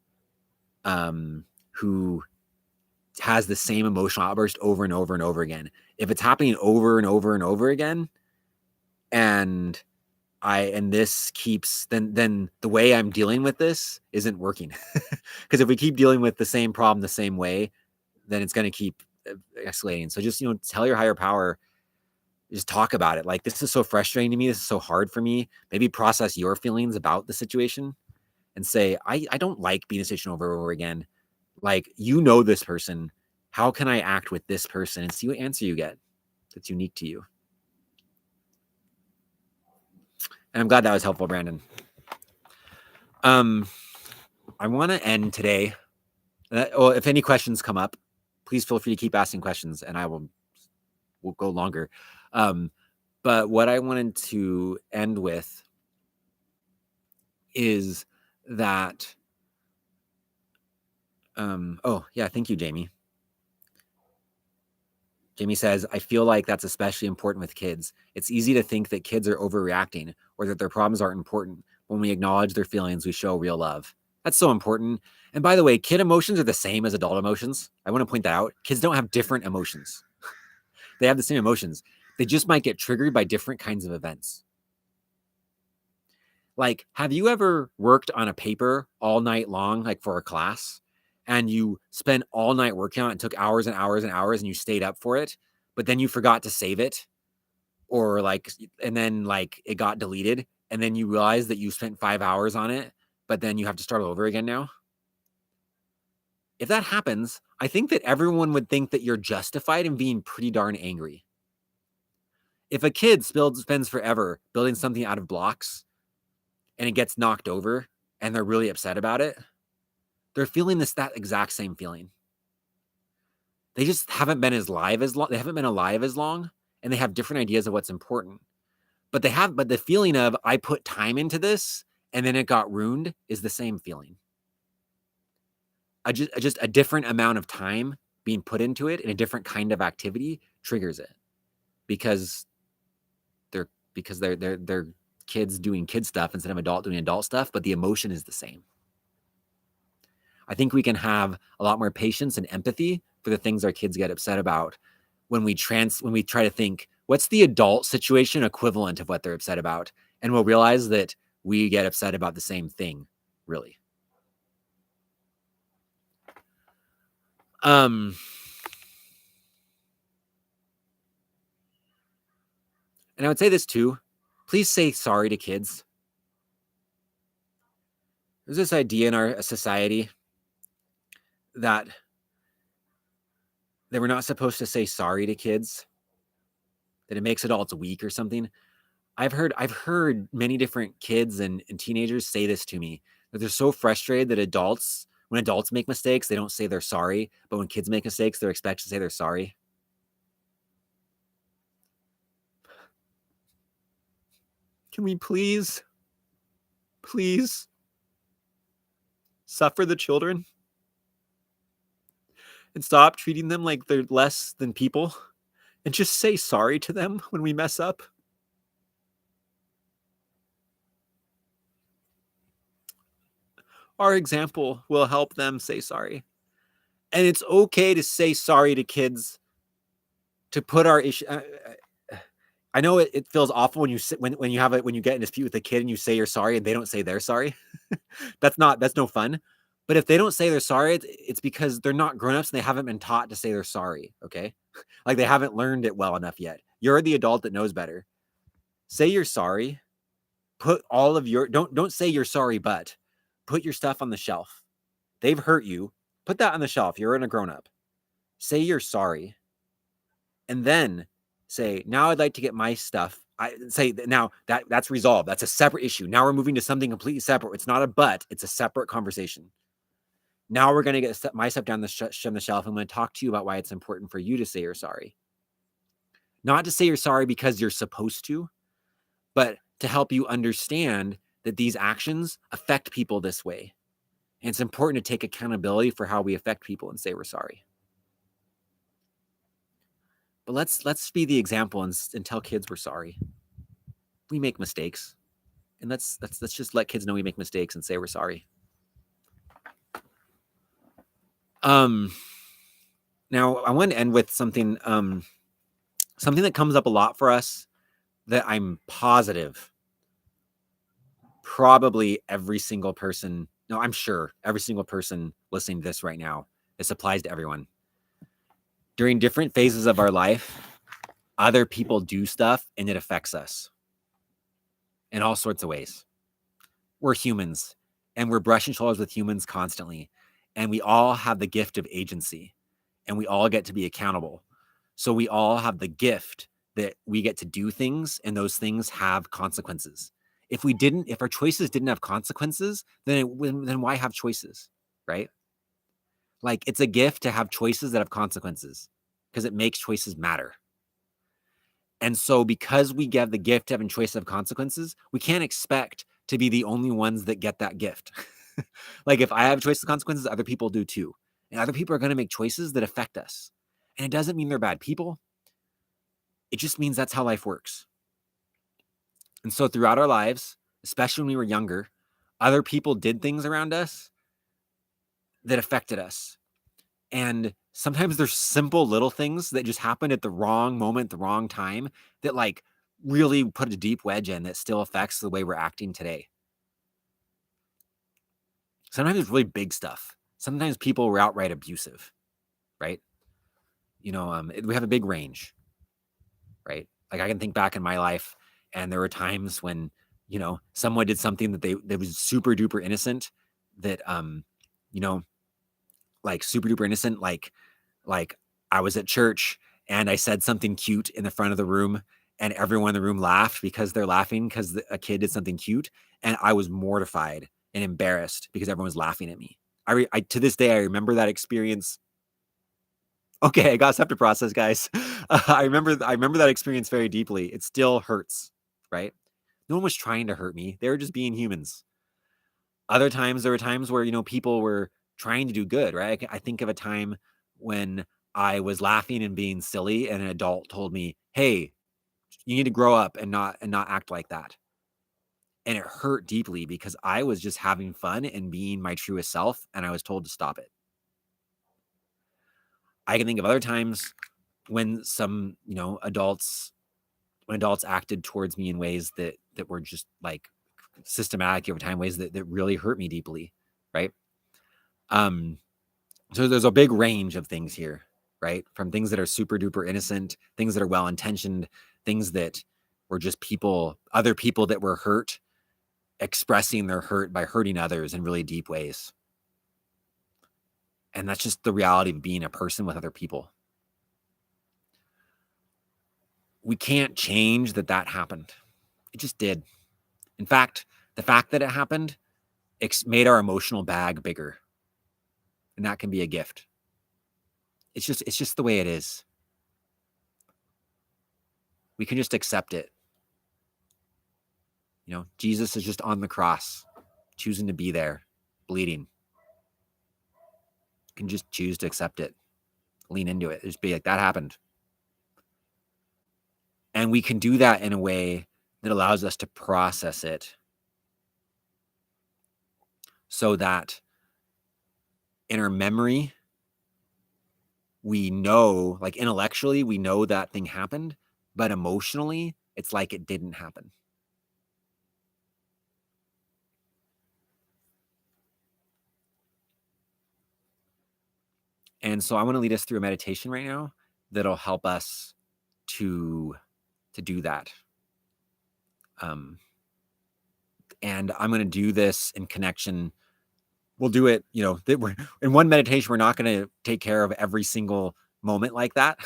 has the same emotional outburst over and over and over again. If it's happening over and over and over again, and this keeps, then the way I'm dealing with this isn't working. Because if we keep dealing with the same problem the same way, then it's going to keep escalating. So just, tell your higher power, just talk about it. Like, this is so frustrating to me. This is so hard for me. Maybe process your feelings about the situation and say, I don't like being in a situation over and over again. Like, you know this person. How can I act with this person? And see what answer you get that's unique to you. And I'm glad that was helpful, Brandon. I want to end today. If any questions come up, please feel free to keep asking questions, and I will go longer. But what I wanted to end with is that. Thank you, Jamie. Jamie says, I feel like that's especially important with kids. It's easy to think that kids are overreacting or that their problems aren't important. When we acknowledge their feelings, we show real love. That's so important. And by the way, kid emotions are the same as adult emotions. I want to point that out. Kids don't have different emotions. They have the same emotions. They just might get triggered by different kinds of events. Like, have you ever worked on a paper all night long, like for a class, and you spent all night working on it, and took hours and hours and hours, and you stayed up for it, but then you forgot to save it, or and then it got deleted, and then you realize that you spent 5 hours on it, but then you have to start all over again now? If that happens, I think that everyone would think that you're justified in being pretty darn angry. If a kid spends forever building something out of blocks and it gets knocked over and they're really upset about it, they're feeling that exact same feeling. They just haven't been alive as long, and they have different ideas of what's important. But the feeling of, I put time into this and then it got ruined, is the same feeling. Just a different amount of time being put into it and a different kind of activity triggers it, because they're kids doing kid stuff instead of adult doing adult stuff, but the emotion is the same. I think we can have a lot more patience and empathy for the things our kids get upset about when we try to think, what's the adult situation equivalent of what they're upset about? And we'll realize that we get upset about the same thing, really. And I would say this too, please say sorry to kids. There's this idea in our society that we're not supposed to say sorry to kids, that it makes adults weak or something. I've heard many different kids and teenagers say this to me, that they're so frustrated that when adults make mistakes, they don't say they're sorry, but when kids make mistakes, they're expected to say they're sorry. Can we please suffer the children and stop treating them like they're less than people, and just say sorry to them when we mess up? Our example will help them say sorry. And it's okay to say sorry to kids, to put our issue. I know it feels awful when you get in a dispute with a kid and you say you're sorry and they don't say they're sorry. That's no fun. But if they don't say they're sorry, it's because they're not grown-ups and they haven't been taught to say they're sorry. Okay. Like, they haven't learned it well enough yet. You're the adult that knows better. Say you're sorry. Put all of don't say you're sorry, but put your stuff on the shelf. They've hurt you. Put that on the shelf. You're a grown-up. Say you're sorry. And then say, now I'd like to get my stuff. Now that's resolved. That's a separate issue. Now we're moving to something completely separate. It's not a but, it's a separate conversation. Now we're going to get my stuff down the shelf. I'm going to talk to you about why it's important for you to say you're sorry. Not to say you're sorry because you're supposed to, but to help you understand that these actions affect people this way. And it's important to take accountability for how we affect people and say we're sorry. But let's be the example and tell kids we're sorry. We make mistakes, and let's just let kids know we make mistakes and say we're sorry. Now I want to end with something that comes up a lot for us, that I'm positive probably every single person, no, I'm sure every single person listening to this right now, this applies to everyone. During different phases of our life, other people do stuff and it affects us in all sorts of ways. We're humans. and we're brushing shoulders with humans constantly, and we all have the gift of agency, and we all get to be accountable. So we all have the gift that we get to do things, and those things have consequences. If our choices didn't have consequences, then why have choices, right? Like, it's a gift to have choices that have consequences because it makes choices matter. And so because we get the gift of having choices of consequences, we can't expect to be the only ones that get that gift. Like, if I have choices of consequences, other people do too. And other people are going to make choices that affect us. And it doesn't mean they're bad people. It just means that's how life works. And so throughout our lives, especially when we were younger, other people did things around us that affected us. And sometimes there's simple little things that just happen at the wrong moment, the wrong time, that like really put a deep wedge in that still affects the way we're acting today. Sometimes it's really big stuff. Sometimes people were outright abusive, right? We have a big range, right? Like, I can think back in my life, and there were times when, someone did something that was super duper innocent, that, like super duper innocent, like I was at church and I said something cute in the front of the room, and everyone in the room laughed because they're laughing because a kid did something cute, and I was mortified and embarrassed because everyone was laughing at me. I to this day I remember that experience. Okay, I got stuff to process, guys. I remember that experience very deeply. It still hurts, right? No one was trying to hurt me. They were just being humans. Other times, there were times where, people were trying to do good, right? I think of a time when I was laughing and being silly, and an adult told me, "Hey, you need to grow up and not act like that." And it hurt deeply because I was just having fun and being my truest self, and I was told to stop it. I can think of other times when some, adults acted towards me in ways that were just like systematic over time, ways that really hurt me deeply, right? Um, so there's a big range of things here, right? From things that are super duper innocent, things that are well intentioned, things that were just other people that were hurt, expressing their hurt by hurting others in really deep ways. And that's just the reality of being a person with other people. We can't change that happened. It just did. In fact, the fact that it happened made our emotional bag bigger. And that can be a gift. It's just the way it is. We can just accept it. Jesus is just on the cross, choosing to be there, bleeding. You can just choose to accept it, lean into it, just be like, that happened. And we can do that in a way that allows us to process it, so that in our memory, we know, like intellectually, we know that thing happened, but emotionally, it's like it didn't happen. And so I want to lead us through a meditation right now that'll help us to do that. And I'm going to do this in connection. We'll do it, in one meditation, we're not going to take care of every single moment like that.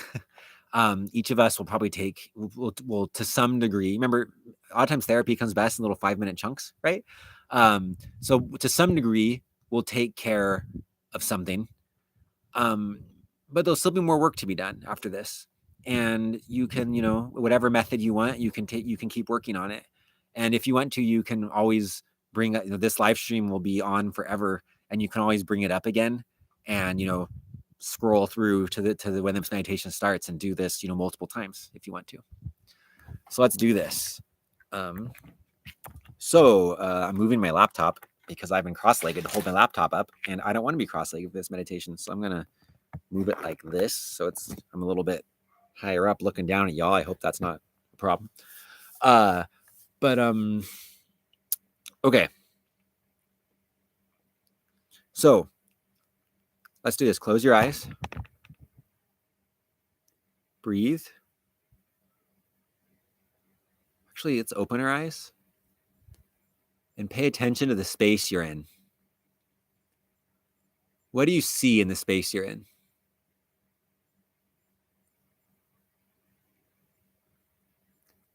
Each of us will probably will to some degree. Remember, a lot of times therapy comes best in little 5-minute chunks, right? So to some degree, we'll take care of something. But there'll still be more work to be done after this. And you can, whatever method you want, you can keep working on it. And if you want to, you can always bring this live stream will be on forever, and you can always bring it up again and, scroll through to the when this meditation starts and do this, multiple times if you want to. So let's do this. I'm moving my laptop because I've been cross-legged to hold my laptop up, and I don't want to be cross-legged for this meditation. So I'm going to move it like this, so I'm a little bit higher up looking down at y'all. I hope that's not a problem. Okay. So let's do this. Close your eyes. Breathe. Actually, let's open our eyes and pay attention to the space you're in. What do you see in the space you're in?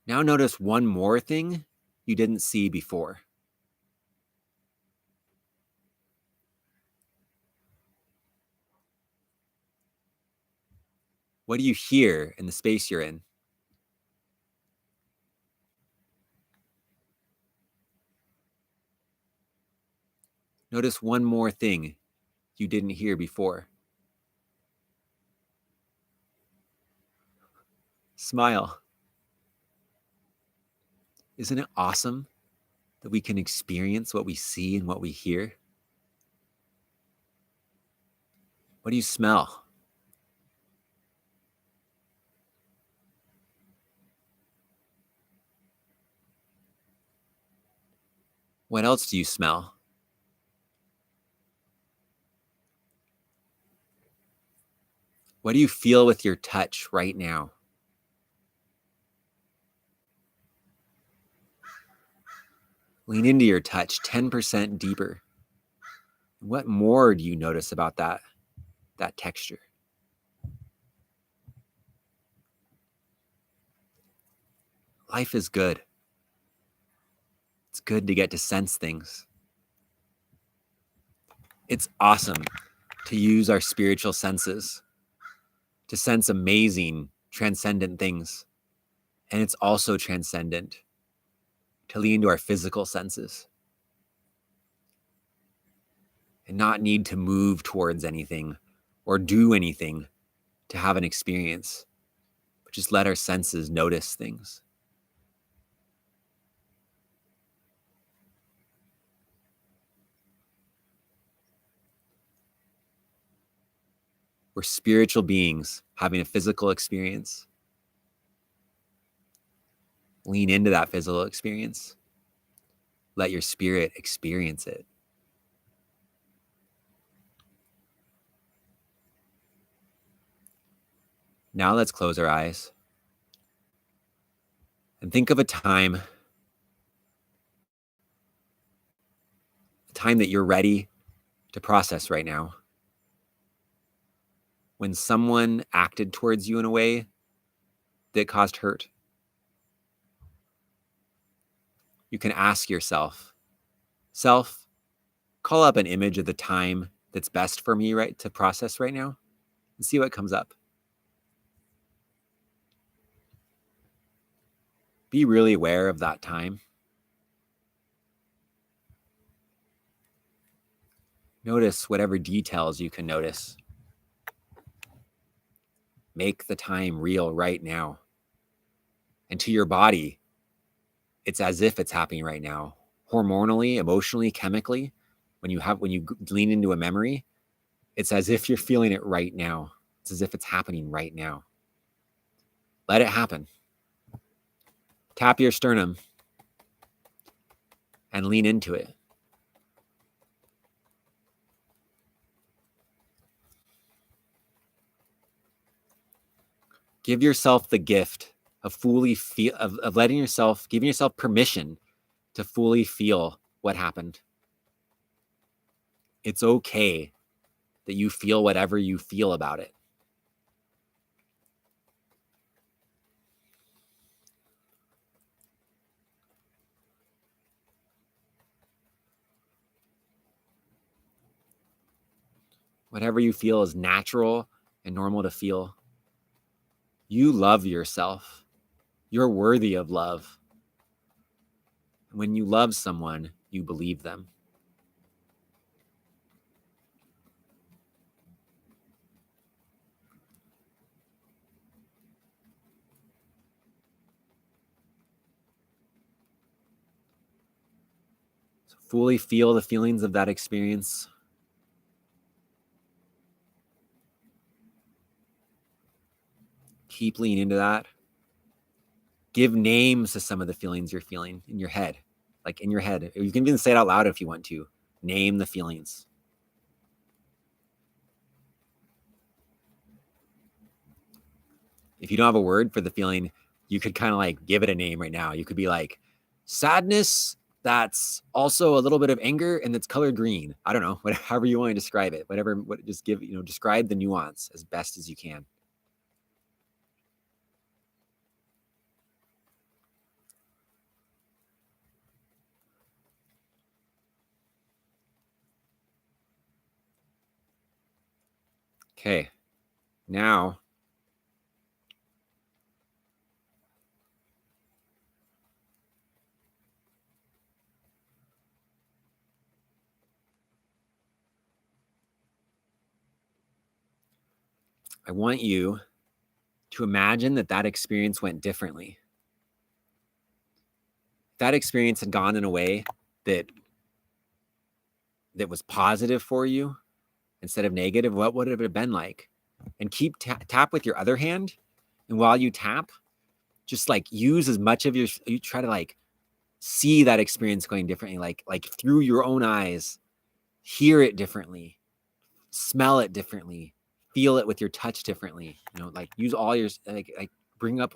Now notice one more thing you didn't see before. What do you hear in the space you're in? Notice one more thing you didn't hear before. Smile. Isn't it awesome that we can experience what we see and what we hear? What do you smell? What else do you smell? What do you feel with your touch right now? Lean into your touch 10% deeper. What more do you notice about that texture? Life is good. It's good to get to sense things. It's awesome to use our spiritual senses to sense amazing, transcendent things. And it's also transcendent to lean into our physical senses and not need to move towards anything or do anything to have an experience, but just let our senses notice things. We're spiritual beings having a physical experience. Lean into that physical experience. Let your spirit experience it. Now let's close our eyes and think of a time that you're ready to process right now. When someone acted towards you in a way that caused hurt. You can ask yourself, self, call up an image of the time that's best for me right to process right now and see what comes up. Be really aware of that time. Notice whatever details you can notice. Make the time real right now. And to your body, it's as if it's happening right now. Hormonally, emotionally, chemically, when you lean into a memory, it's as if you're feeling it right now. It's as if it's happening right now. Let it happen. Tap your sternum and lean into it. Give yourself the gift of giving yourself permission to fully feel what happened. It's okay that you feel whatever you feel about it. Whatever you feel is natural and normal to feel. You love yourself. You're worthy of love. When you love someone, you believe them. So fully feel the feelings of that experience. Keep leaning into that. Give names to some of the feelings you're feeling in your head. Like in your head. You can even say it out loud if you want to. Name the feelings. If you don't have a word for the feeling, you could kind of like give it a name right now. You could be like sadness that's also a little bit of anger and it's colored green. I don't know, however you want to describe it, just describe the nuance as best as you can. Okay, now I want you to imagine that experience went differently. If that experience had gone in a way that was positive for you instead of negative, what would it have been like? And keep tap with your other hand. And while you tap, just like use as much of you try to like see that experience going differently, like through your own eyes, hear it differently, smell it differently, feel it with your touch differently, like use all your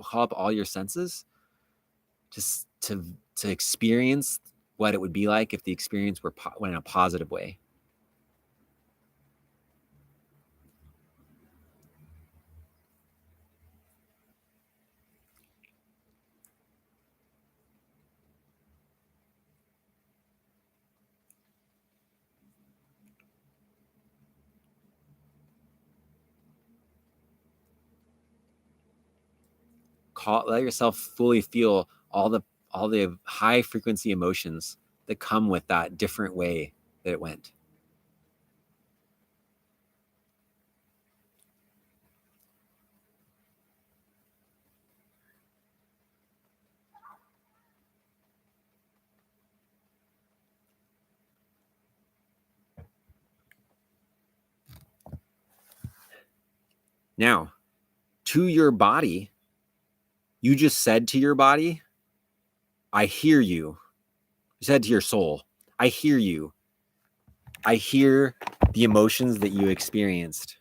call up all your senses just to experience what it would be like if the experience went in a positive way. Let yourself fully feel all the high frequency emotions that come with that different way that it went. Now, to your body, you just said to your body, I hear you. You said to your soul, I hear you. I hear the emotions that you experienced.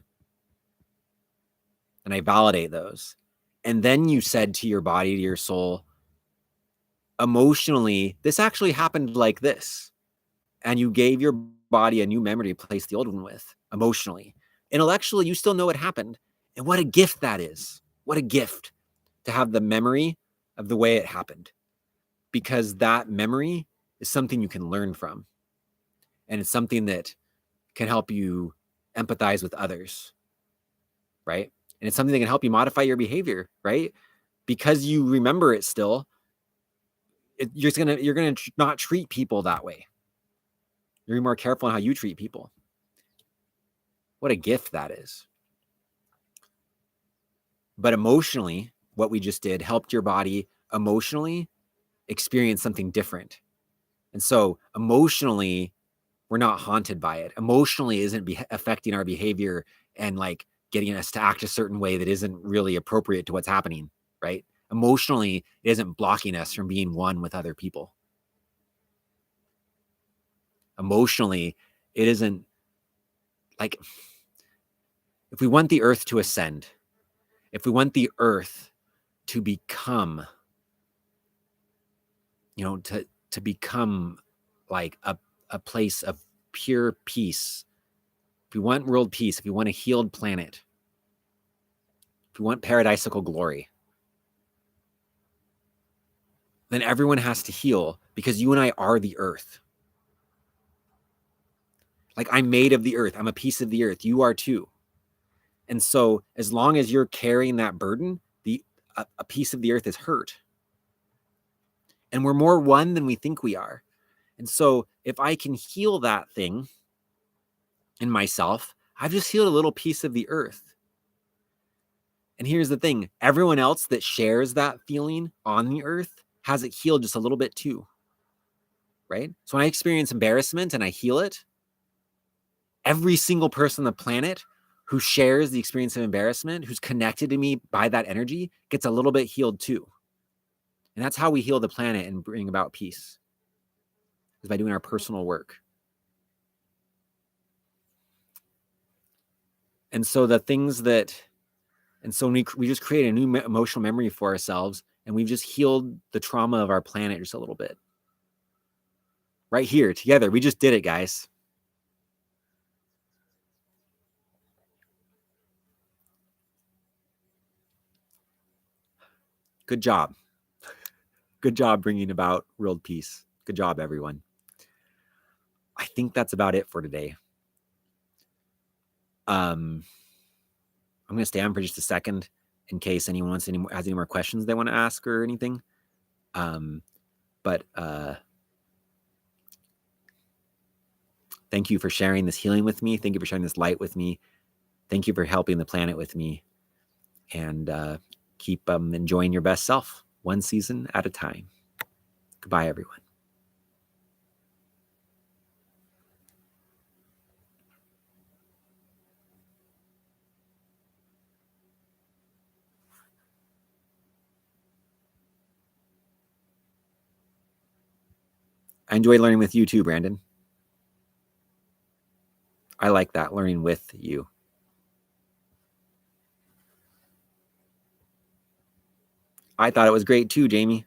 And I validate those. And then you said to your body, to your soul, emotionally, this actually happened like this. And you gave your body a new memory to replace the old one with, emotionally. Intellectually, you still know what happened. And what a gift that is. What a gift to have the memory of the way it happened. Because that memory is something you can learn from. And it's something that can help you empathize with others, right? And it's something that can help you modify your behavior, right? Because you remember it still, you're gonna not treat people that way. You're more careful on how you treat people. What a gift that is. But emotionally, what we just did helped your body emotionally experience something different. And so emotionally, we're not haunted by it. Emotionally isn't affecting our behavior and like getting us to act a certain way that isn't really appropriate to what's happening, right? Emotionally, it isn't blocking us from being one with other people. Emotionally, it isn't like, if we want the earth to ascend, if we want the earth to become, to become like a place of pure peace, if we want world peace, if we want a healed planet, if we want paradisical glory, then everyone has to heal, because you and I are the earth. Like, I'm made of the earth. I'm a piece of the earth. You are too. And so as long as you're carrying that burden, a piece of the earth is hurt. And we're more one than we think we are. And so if I can heal that thing in myself, I've just healed a little piece of the earth. And here's the thing, everyone else that shares that feeling on the earth has it healed just a little bit too. Right? So when I experience embarrassment and I heal it, every single person on the planet who shares the experience of embarrassment, who's connected to me by that energy, gets a little bit healed too. And that's how we heal the planet and bring about peace, is by doing our personal work. And so we just create a new emotional memory for ourselves, and we've just healed the trauma of our planet just a little bit. right here together. We just did it, guys. Good job. Good job bringing about world peace. Good job, everyone. I think that's about it for today. I'm going to stay on for just a second in case anyone has any more questions they want to ask or anything. But thank you for sharing this healing with me. Thank you for sharing this light with me. Thank you for helping the planet with me. And keep enjoying your best self, one season at a time. Goodbye, everyone. I enjoy learning with you too, Brandon. I like that, learning with you. I thought it was great too, Jamie.